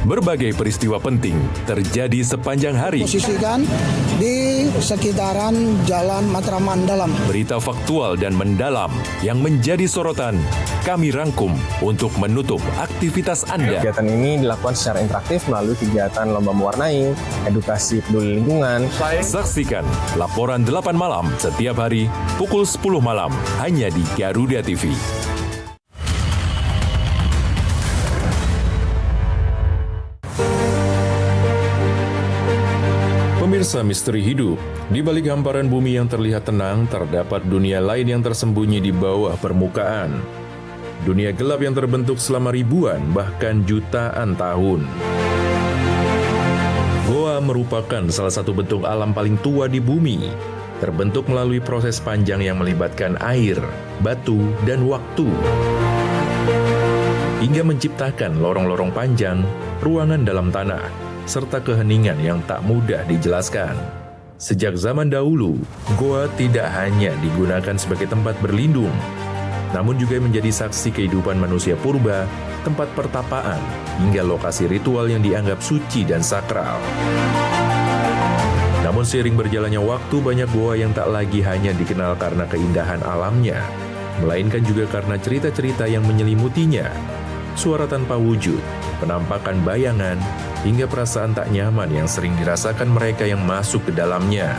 Berbagai peristiwa penting terjadi sepanjang hari. Posisikan di sekitaran Jalan Matraman Dalam. Berita faktual dan mendalam yang menjadi sorotan kami rangkum untuk menutup aktivitas Anda. Kegiatan ini dilakukan secara interaktif melalui kegiatan lomba mewarnai, edukasi peduli lingkungan. Saksikan laporan 8 malam setiap hari pukul 10 malam hanya di Garuda TV. Pemirsa Misteri Hidup, di balik hamparan bumi yang terlihat tenang, terdapat dunia lain yang tersembunyi di bawah permukaan. Dunia gelap yang terbentuk selama ribuan, bahkan jutaan tahun. Goa merupakan salah satu bentuk alam paling tua di bumi, terbentuk melalui proses panjang yang melibatkan air, batu, dan waktu. Hingga menciptakan lorong-lorong panjang, ruangan dalam tanah, serta keheningan yang tak mudah dijelaskan. Sejak zaman dahulu, goa tidak hanya digunakan sebagai tempat berlindung, namun juga menjadi saksi kehidupan manusia purba, tempat pertapaan, hingga lokasi ritual yang dianggap suci dan sakral. Namun seiring berjalannya waktu, banyak goa yang tak lagi hanya dikenal karena keindahan alamnya, melainkan juga karena cerita-cerita yang menyelimutinya, suara tanpa wujud, penampakan bayangan, hingga perasaan tak nyaman yang sering dirasakan mereka yang masuk ke dalamnya.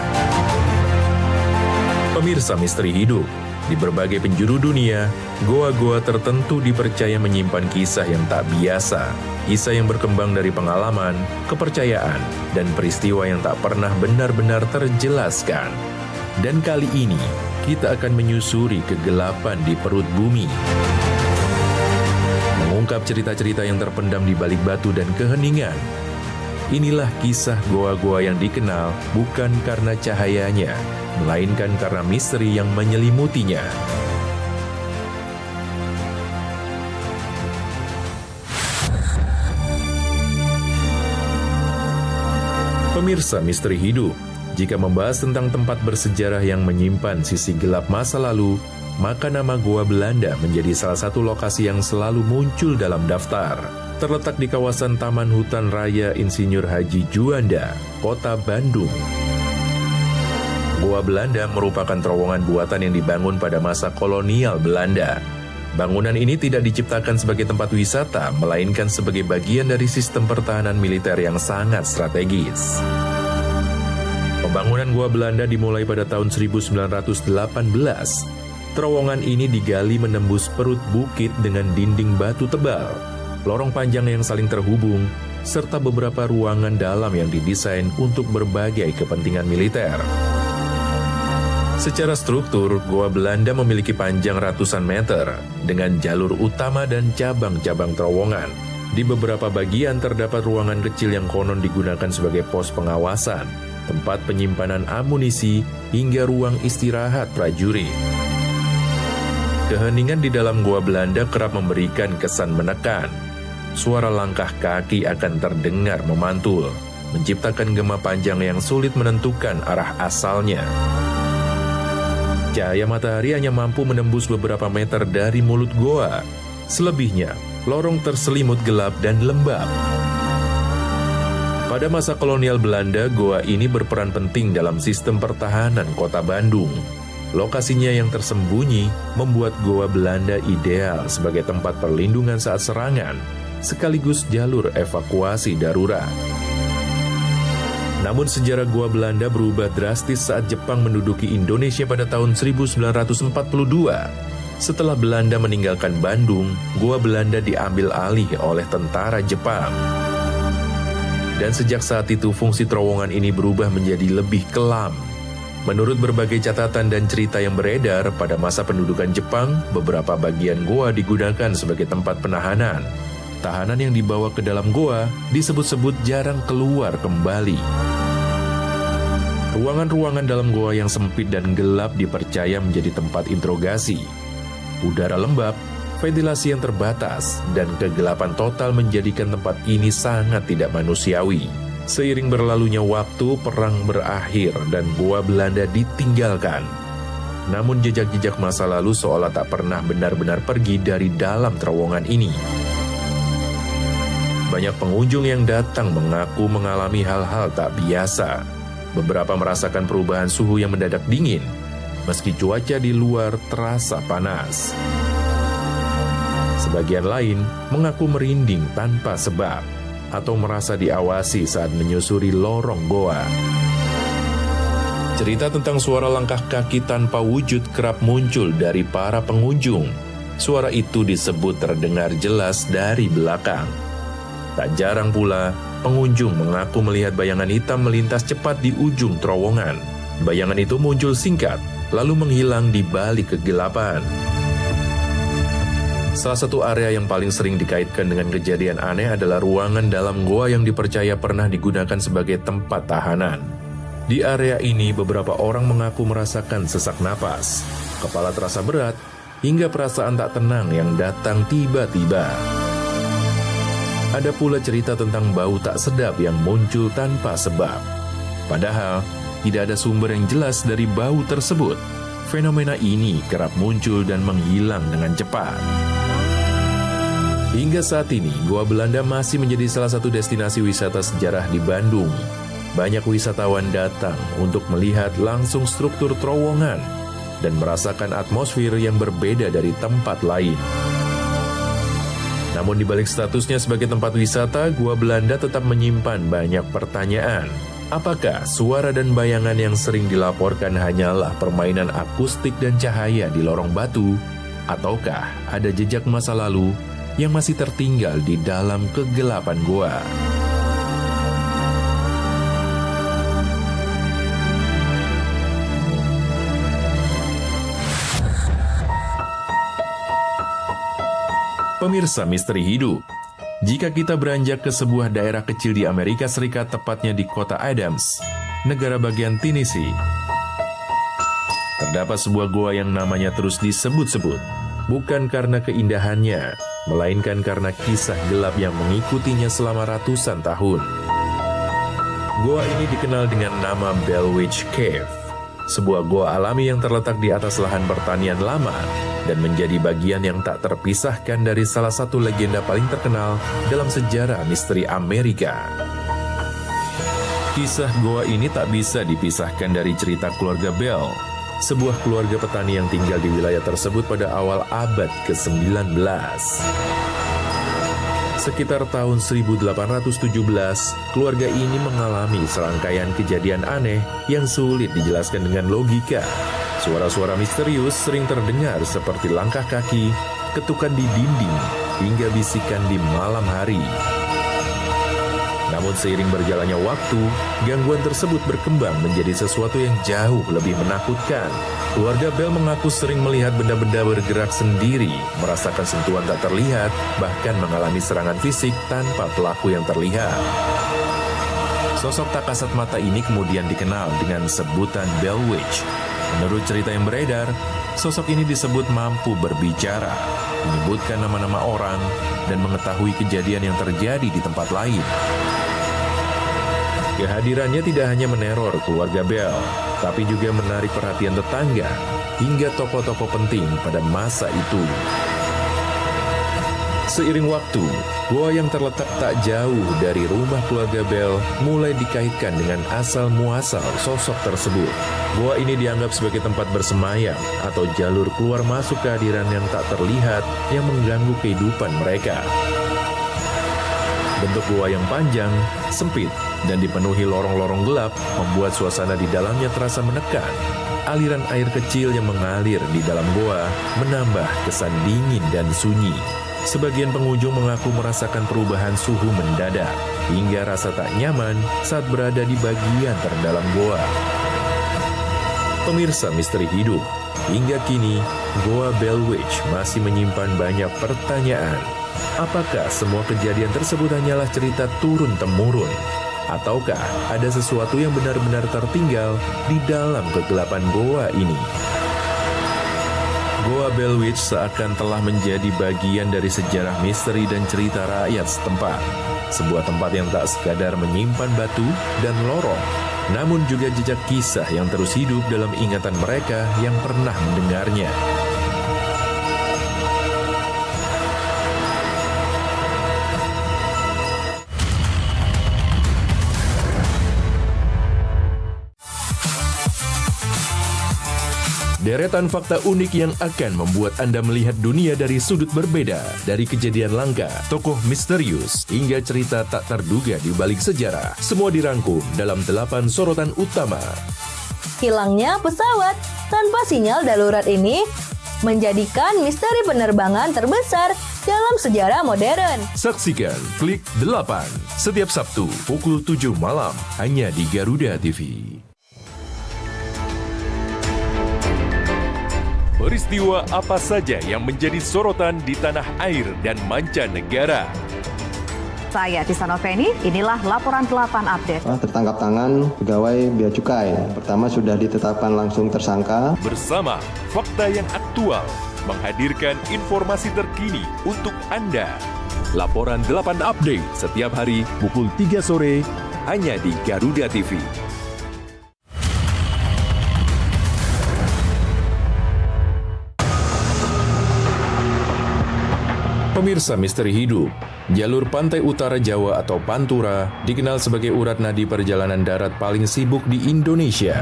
Pemirsa Misteri Hidup, di berbagai penjuru dunia, goa-goa tertentu dipercaya menyimpan kisah yang tak biasa, kisah yang berkembang dari pengalaman, kepercayaan, dan peristiwa yang tak pernah benar-benar terjelaskan. Dan kali ini, kita akan menyusuri kegelapan di perut bumi. Mengungkap cerita-cerita yang terpendam di balik batu dan keheningan. Inilah kisah goa-goa yang dikenal bukan karena cahayanya, melainkan karena misteri yang menyelimutinya. Pemirsa Misteri Hidup, jika membahas tentang tempat bersejarah yang menyimpan sisi gelap masa lalu, maka nama Goa Belanda menjadi salah satu lokasi yang selalu muncul dalam daftar. Terletak di kawasan Taman Hutan Raya Insinyur Haji Juanda, Kota Bandung. Goa Belanda merupakan terowongan buatan yang dibangun pada masa kolonial Belanda. Bangunan ini tidak diciptakan sebagai tempat wisata, melainkan sebagai bagian dari sistem pertahanan militer yang sangat strategis. Pembangunan Goa Belanda dimulai pada tahun 1918. Terowongan ini digali menembus perut bukit dengan dinding batu tebal, lorong panjang yang saling terhubung, serta beberapa ruangan dalam yang didesain untuk berbagai kepentingan militer. Secara struktur, Goa Belanda memiliki panjang ratusan meter, dengan jalur utama dan cabang-cabang terowongan. Di beberapa bagian terdapat ruangan kecil yang konon digunakan sebagai pos pengawasan, tempat penyimpanan amunisi, hingga ruang istirahat prajurit. Keheningan di dalam Goa Belanda kerap memberikan kesan menekan. Suara langkah kaki akan terdengar memantul, menciptakan gema panjang yang sulit menentukan arah asalnya. Cahaya matahari hanya mampu menembus beberapa meter dari mulut goa. Selebihnya, lorong terselimut gelap dan lembab. Pada masa kolonial Belanda, goa ini berperan penting dalam sistem pertahanan kota Bandung. Lokasinya yang tersembunyi membuat Goa Belanda ideal sebagai tempat perlindungan saat serangan, sekaligus jalur evakuasi darurat. Namun sejarah Goa Belanda berubah drastis saat Jepang menduduki Indonesia pada tahun 1942. Setelah Belanda meninggalkan Bandung, Goa Belanda diambil alih oleh tentara Jepang. Dan sejak saat itu fungsi terowongan ini berubah menjadi lebih kelam. Menurut berbagai catatan dan cerita yang beredar, pada masa pendudukan Jepang, beberapa bagian goa digunakan sebagai tempat penahanan. Tahanan yang dibawa ke dalam goa disebut-sebut jarang keluar kembali. Ruangan-ruangan dalam goa yang sempit dan gelap dipercaya menjadi tempat interogasi. Udara lembab, ventilasi yang terbatas, dan kegelapan total menjadikan tempat ini sangat tidak manusiawi. Seiring berlalunya waktu, perang berakhir dan Goa Belanda ditinggalkan. Namun jejak-jejak masa lalu seolah tak pernah benar-benar pergi dari dalam terowongan ini. Banyak pengunjung yang datang mengaku mengalami hal-hal tak biasa. Beberapa merasakan perubahan suhu yang mendadak dingin, meski cuaca di luar terasa panas. Sebagian lain mengaku merinding tanpa sebab, atau merasa diawasi saat menyusuri lorong goa. Cerita tentang suara langkah kaki tanpa wujud kerap muncul dari para pengunjung. Suara itu disebut terdengar jelas dari belakang. Tak jarang pula, pengunjung mengaku melihat bayangan hitam melintas cepat di ujung terowongan. Bayangan itu muncul singkat, lalu menghilang di balik kegelapan. Salah satu area yang paling sering dikaitkan dengan kejadian aneh adalah ruangan dalam goa yang dipercaya pernah digunakan sebagai tempat tahanan. Di area ini, beberapa orang mengaku merasakan sesak napas, kepala terasa berat, hingga perasaan tak tenang yang datang tiba-tiba. Ada pula cerita tentang bau tak sedap yang muncul tanpa sebab. Padahal, tidak ada sumber yang jelas dari bau tersebut. Fenomena ini kerap muncul dan menghilang dengan cepat. Hingga saat ini, Goa Belanda masih menjadi salah satu destinasi wisata sejarah di Bandung. Banyak wisatawan datang untuk melihat langsung struktur terowongan dan merasakan atmosfer yang berbeda dari tempat lain. Namun di balik statusnya sebagai tempat wisata, Goa Belanda tetap menyimpan banyak pertanyaan. Apakah suara dan bayangan yang sering dilaporkan hanyalah permainan akustik dan cahaya di lorong batu? Ataukah ada jejak masa lalu yang masih tertinggal di dalam kegelapan goa? Pemirsa Misteri Hidup, jika kita beranjak ke sebuah daerah kecil di Amerika Serikat, tepatnya di kota Adams, negara bagian Tennessee, terdapat sebuah goa yang namanya terus disebut-sebut, bukan karena keindahannya, melainkan karena kisah gelap yang mengikutinya selama ratusan tahun. Goa ini dikenal dengan nama Bell Witch Cave. sebuah goa alami yang terletak di atas lahan pertanian lama dan menjadi bagian yang tak terpisahkan dari salah satu legenda paling terkenal dalam sejarah misteri Amerika. Kisah goa ini tak bisa dipisahkan dari cerita keluarga Bell, sebuah keluarga petani yang tinggal di wilayah tersebut pada awal abad ke-19. Sekitar tahun 1817, keluarga ini mengalami serangkaian kejadian aneh yang sulit dijelaskan dengan logika. Suara-suara misterius sering terdengar seperti langkah kaki, ketukan di dinding, hingga bisikan di malam hari. Namun seiring berjalannya waktu, gangguan tersebut berkembang menjadi sesuatu yang jauh lebih menakutkan. Keluarga Bell mengaku sering melihat benda-benda bergerak sendiri, merasakan sentuhan tak terlihat, bahkan mengalami serangan fisik tanpa pelaku yang terlihat. Sosok tak kasat mata ini kemudian dikenal dengan sebutan Bell Witch. Menurut cerita yang beredar, sosok ini disebut mampu berbicara, menyebutkan nama-nama orang, dan mengetahui kejadian yang terjadi di tempat lain. Kehadirannya tidak hanya meneror keluarga Bell, tapi juga menarik perhatian tetangga hingga tokoh-tokoh penting pada masa itu. Seiring waktu, goa yang terletak tak jauh dari rumah keluarga Bell mulai dikaitkan dengan asal-muasal sosok tersebut. Goa ini dianggap sebagai tempat bersemayam atau jalur keluar masuk kehadiran yang tak terlihat yang mengganggu kehidupan mereka. Bentuk goa yang panjang, sempit, dan dipenuhi lorong-lorong gelap membuat suasana di dalamnya terasa menekan. Aliran air kecil yang mengalir di dalam goa menambah kesan dingin dan sunyi. Sebagian pengunjung mengaku merasakan perubahan suhu mendadak hingga rasa tak nyaman saat berada di bagian terdalam goa. Pemirsa Misteri Hidup, hingga kini Goa Bell Witch masih menyimpan banyak pertanyaan. Apakah semua kejadian tersebut hanyalah cerita turun-temurun? Ataukah ada sesuatu yang benar-benar tertinggal di dalam kegelapan goa ini? Goa Bell Witch seakan telah menjadi bagian dari sejarah misteri dan cerita rakyat setempat. Sebuah tempat yang tak sekadar menyimpan batu dan lorong, namun juga jejak kisah yang terus hidup dalam ingatan mereka yang pernah mendengarnya. Deretan fakta unik yang akan membuat Anda melihat dunia dari sudut berbeda, dari kejadian langka, tokoh misterius, hingga cerita tak terduga di balik sejarah. Semua dirangkum dalam 8 sorotan utama. Hilangnya pesawat tanpa sinyal darurat ini menjadikan misteri penerbangan terbesar dalam sejarah modern. Saksikan Klik 8 setiap Sabtu pukul 7 malam hanya di Garuda TV. Peristiwa apa saja yang menjadi sorotan di tanah air dan mancanegara? Saya Tisa Noveni, inilah laporan 8 update. Tertangkap tangan pegawai Bea Cukai. Pertama sudah ditetapkan langsung tersangka. Bersama fakta yang aktual, menghadirkan informasi terkini untuk Anda. Laporan 8 update setiap hari pukul 3 sore hanya di Garuda TV. Pemirsa Misteri Hidup, jalur pantai utara Jawa atau Pantura dikenal sebagai urat nadi perjalanan darat paling sibuk di Indonesia.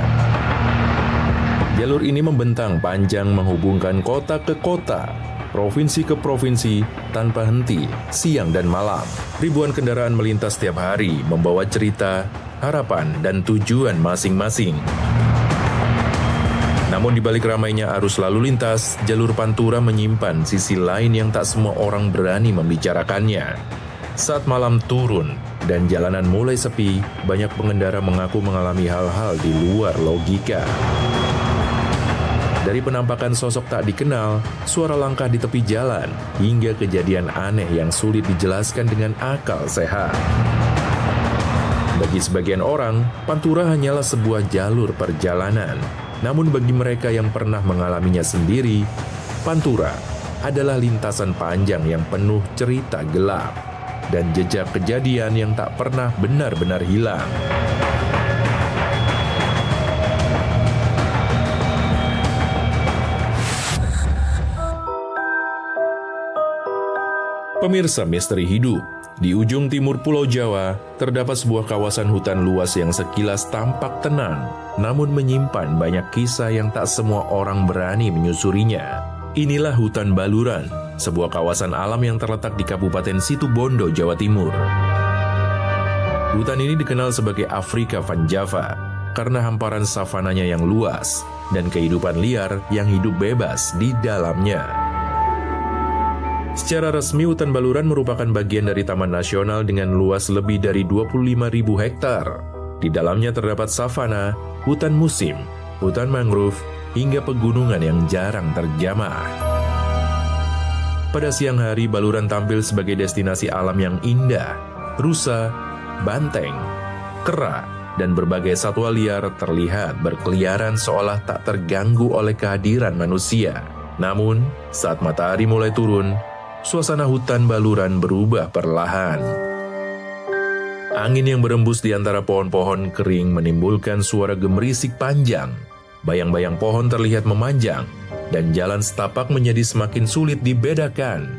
Jalur ini membentang panjang menghubungkan kota ke kota, provinsi ke provinsi, tanpa henti, siang dan malam. Ribuan kendaraan melintas setiap hari, membawa cerita, harapan, dan tujuan masing-masing. Namun di balik ramainya arus lalu lintas, jalur Pantura menyimpan sisi lain yang tak semua orang berani membicarakannya. Saat malam turun dan jalanan mulai sepi, banyak pengendara mengaku mengalami hal-hal di luar logika. Dari penampakan sosok tak dikenal, suara langkah di tepi jalan, hingga kejadian aneh yang sulit dijelaskan dengan akal sehat. Bagi sebagian orang, Pantura hanyalah sebuah jalur perjalanan. Namun bagi mereka yang pernah mengalaminya sendiri, Pantura adalah lintasan panjang yang penuh cerita gelap dan jejak kejadian yang tak pernah benar-benar hilang. Pemirsa Misteri Hidup, di ujung timur Pulau Jawa, terdapat sebuah kawasan hutan luas yang sekilas tampak tenang, namun menyimpan banyak kisah yang tak semua orang berani menyusurinya. Inilah hutan Baluran, sebuah kawasan alam yang terletak di Kabupaten Situbondo, Jawa Timur. Hutan ini dikenal sebagai Afrika Van Java, karena hamparan savananya yang luas, dan kehidupan liar yang hidup bebas di dalamnya. Secara resmi, hutan Baluran merupakan bagian dari Taman Nasional dengan luas lebih dari 25.000 hektar. Di dalamnya terdapat savana, hutan musim, hutan mangrove, hingga pegunungan yang jarang terjamah. Pada siang hari, Baluran tampil sebagai destinasi alam yang indah. Rusa, banteng, kera, dan berbagai satwa liar terlihat berkeliaran seolah tak terganggu oleh kehadiran manusia. Namun, saat matahari mulai turun, suasana hutan Baluran berubah perlahan. Angin yang berembus di antara pohon-pohon kering menimbulkan suara gemerisik panjang. Bayang-bayang pohon terlihat memanjang, dan jalan setapak menjadi semakin sulit dibedakan.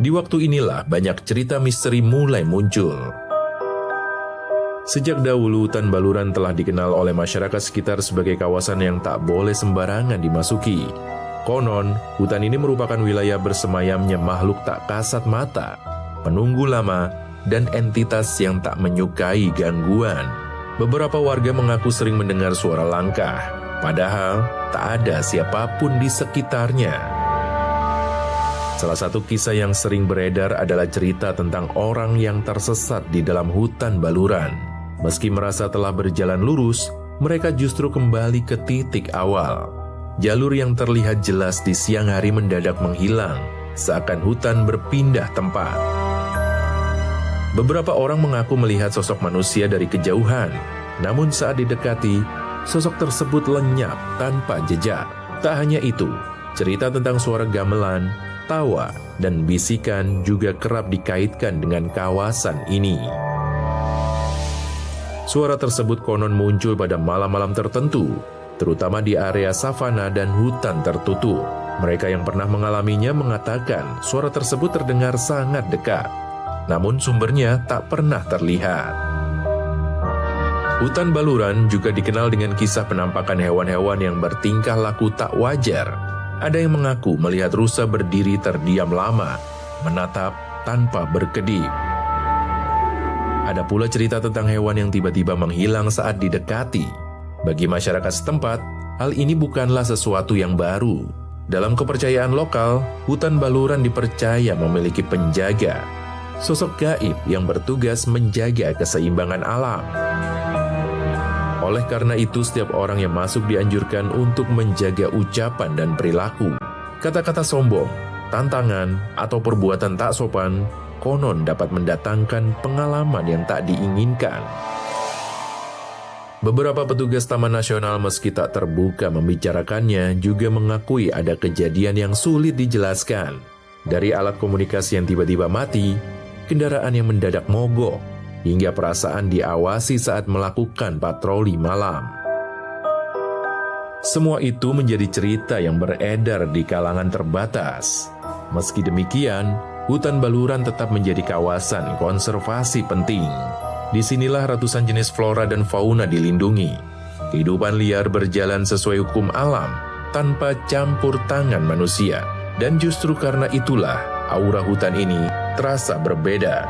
Di waktu inilah banyak cerita misteri mulai muncul. Sejak dahulu, hutan Baluran telah dikenal oleh masyarakat sekitar sebagai kawasan yang tak boleh sembarangan dimasuki. Konon, hutan ini merupakan wilayah bersemayamnya makhluk tak kasat mata, penunggu lama, dan entitas yang tak menyukai gangguan. Beberapa warga mengaku sering mendengar suara langkah, padahal tak ada siapapun di sekitarnya. Salah satu kisah yang sering beredar adalah cerita tentang orang yang tersesat di dalam hutan Baluran. Meski merasa telah berjalan lurus, mereka justru kembali ke titik awal. Jalur yang terlihat jelas di siang hari mendadak menghilang, seakan hutan berpindah tempat. Beberapa orang mengaku melihat sosok manusia dari kejauhan, namun saat didekati, sosok tersebut lenyap tanpa jejak. Tak hanya itu, cerita tentang suara gamelan, tawa, dan bisikan juga kerap dikaitkan dengan kawasan ini. Suara tersebut konon muncul pada malam-malam tertentu, terutama di area savana dan hutan tertutup. Mereka yang pernah mengalaminya mengatakan suara tersebut terdengar sangat dekat, namun sumbernya tak pernah terlihat. Hutan Baluran juga dikenal dengan kisah penampakan hewan-hewan yang bertingkah laku tak wajar. Ada yang mengaku melihat rusa berdiri terdiam lama, menatap tanpa berkedip. Ada pula cerita tentang hewan yang tiba-tiba menghilang saat didekati. Bagi masyarakat setempat, hal ini bukanlah sesuatu yang baru. Dalam kepercayaan lokal, hutan Baluran dipercaya memiliki penjaga, sosok gaib yang bertugas menjaga keseimbangan alam. Oleh karena itu, setiap orang yang masuk dianjurkan untuk menjaga ucapan dan perilaku. Kata-kata sombong, tantangan, atau perbuatan tak sopan, konon dapat mendatangkan pengalaman yang tak diinginkan. Beberapa petugas Taman Nasional meski tak terbuka membicarakannya juga mengakui ada kejadian yang sulit dijelaskan. Dari alat komunikasi yang tiba-tiba mati, kendaraan yang mendadak mogok, hingga perasaan diawasi saat melakukan patroli malam. Semua itu menjadi cerita yang beredar di kalangan terbatas. Meski demikian, hutan Baluran tetap menjadi kawasan konservasi penting. Disinilah ratusan jenis flora dan fauna dilindungi. Kehidupan liar berjalan sesuai hukum alam, tanpa campur tangan manusia. Dan justru karena itulah, aura hutan ini terasa berbeda.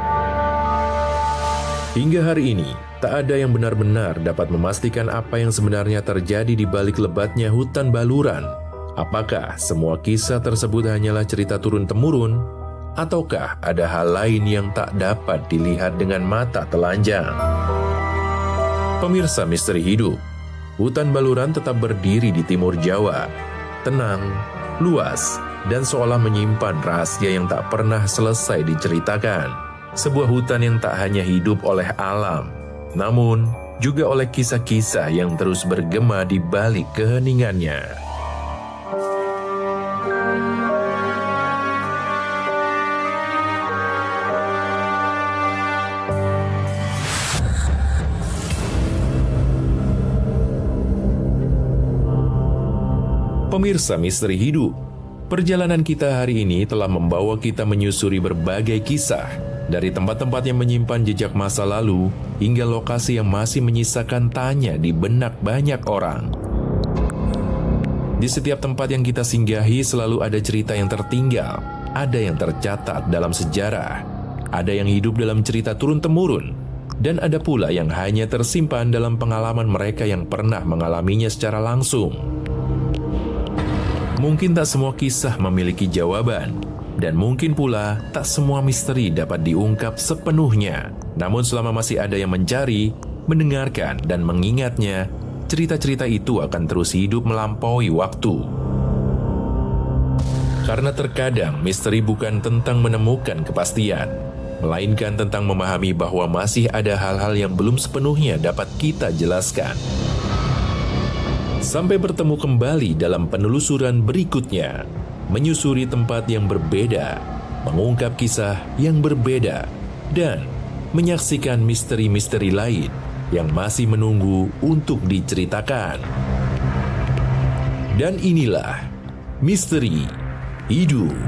Hingga hari ini, tak ada yang benar-benar dapat memastikan apa yang sebenarnya terjadi di balik lebatnya hutan Baluran. Apakah semua kisah tersebut hanyalah cerita turun-temurun, ataukah ada hal lain yang tak dapat dilihat dengan mata telanjang? Pemirsa Misteri Hidup, hutan Baluran tetap berdiri di timur Jawa, tenang, luas, dan seolah menyimpan rahasia yang tak pernah selesai diceritakan. Sebuah hutan yang tak hanya hidup oleh alam, namun juga oleh kisah-kisah yang terus bergema di balik keheningannya. Pemirsa Misteri Hidup, Perjalanan kita hari ini telah membawa kita menyusuri berbagai kisah, dari tempat-tempat yang menyimpan jejak masa lalu hingga lokasi yang masih menyisakan tanya di benak banyak orang. Di setiap tempat yang kita singgahi selalu ada cerita yang tertinggal, ada yang tercatat dalam sejarah, ada yang hidup dalam cerita turun-temurun, dan ada pula yang hanya tersimpan dalam pengalaman mereka yang pernah mengalaminya secara langsung. Mungkin tak semua kisah memiliki jawaban, dan mungkin pula tak semua misteri dapat diungkap sepenuhnya. Namun selama masih ada yang mencari, mendengarkan, dan mengingatnya, cerita-cerita itu akan terus hidup melampaui waktu. Karena terkadang misteri bukan tentang menemukan kepastian, melainkan tentang memahami bahwa masih ada hal-hal yang belum sepenuhnya dapat kita jelaskan. Sampai bertemu kembali dalam penelusuran berikutnya, menyusuri tempat yang berbeda, mengungkap kisah yang berbeda, dan menyaksikan misteri-misteri lain yang masih menunggu untuk diceritakan. Dan inilah Misteri Hidup.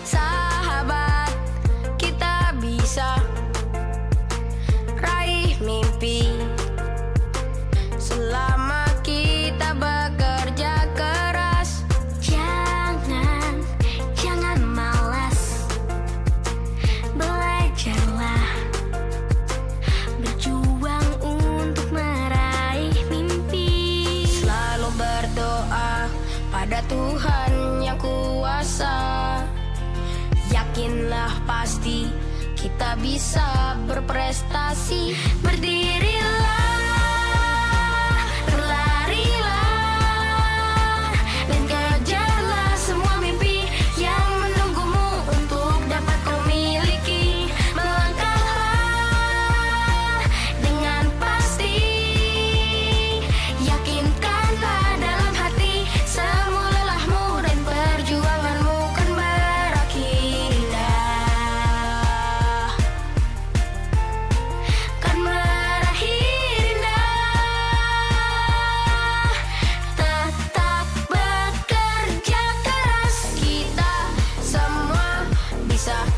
Sahabat, kita bisa raih mimpi selama kita bekerja keras. Jangan malas, belajarlah berjuang untuk meraih mimpi. Selalu berdoa pada Tuhan yang kuasa. Yakinlah pasti kita bisa berprestasi. Berdirilah, berlarilah, dan kejarlah semua mimpi yang menunggumu untuk dapat kau miliki. Melangkahlah dengan pasti, yakinkanlah dalam hati semua lelahmu dan perjuanganmu kan berakhir.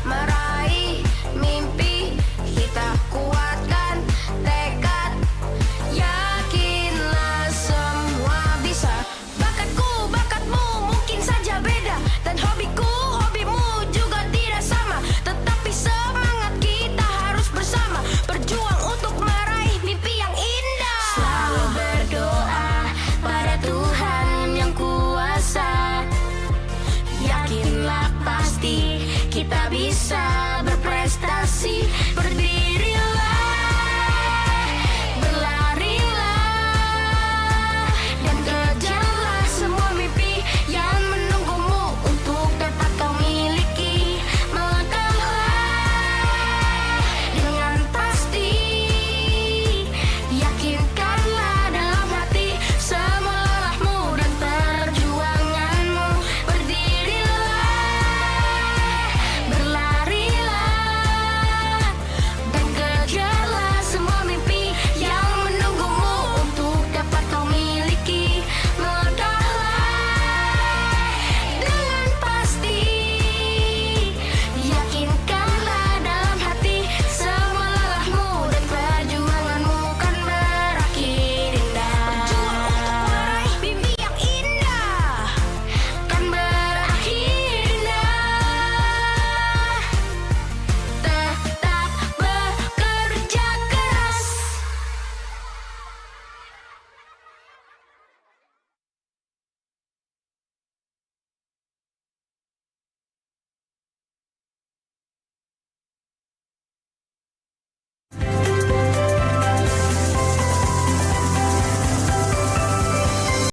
Meraih mimpi, kita kuatkan tekad. Yakinlah semua bisa. Bakatku, bakatmu mungkin saja beda, dan hobiku, hobimu juga tidak sama. Tetapi semangat kita harus bersama, berjuang untuk meraih mimpi yang indah. Selalu berdoa pada Tuhan yang kuasa. Yakinlah pasti kita bisa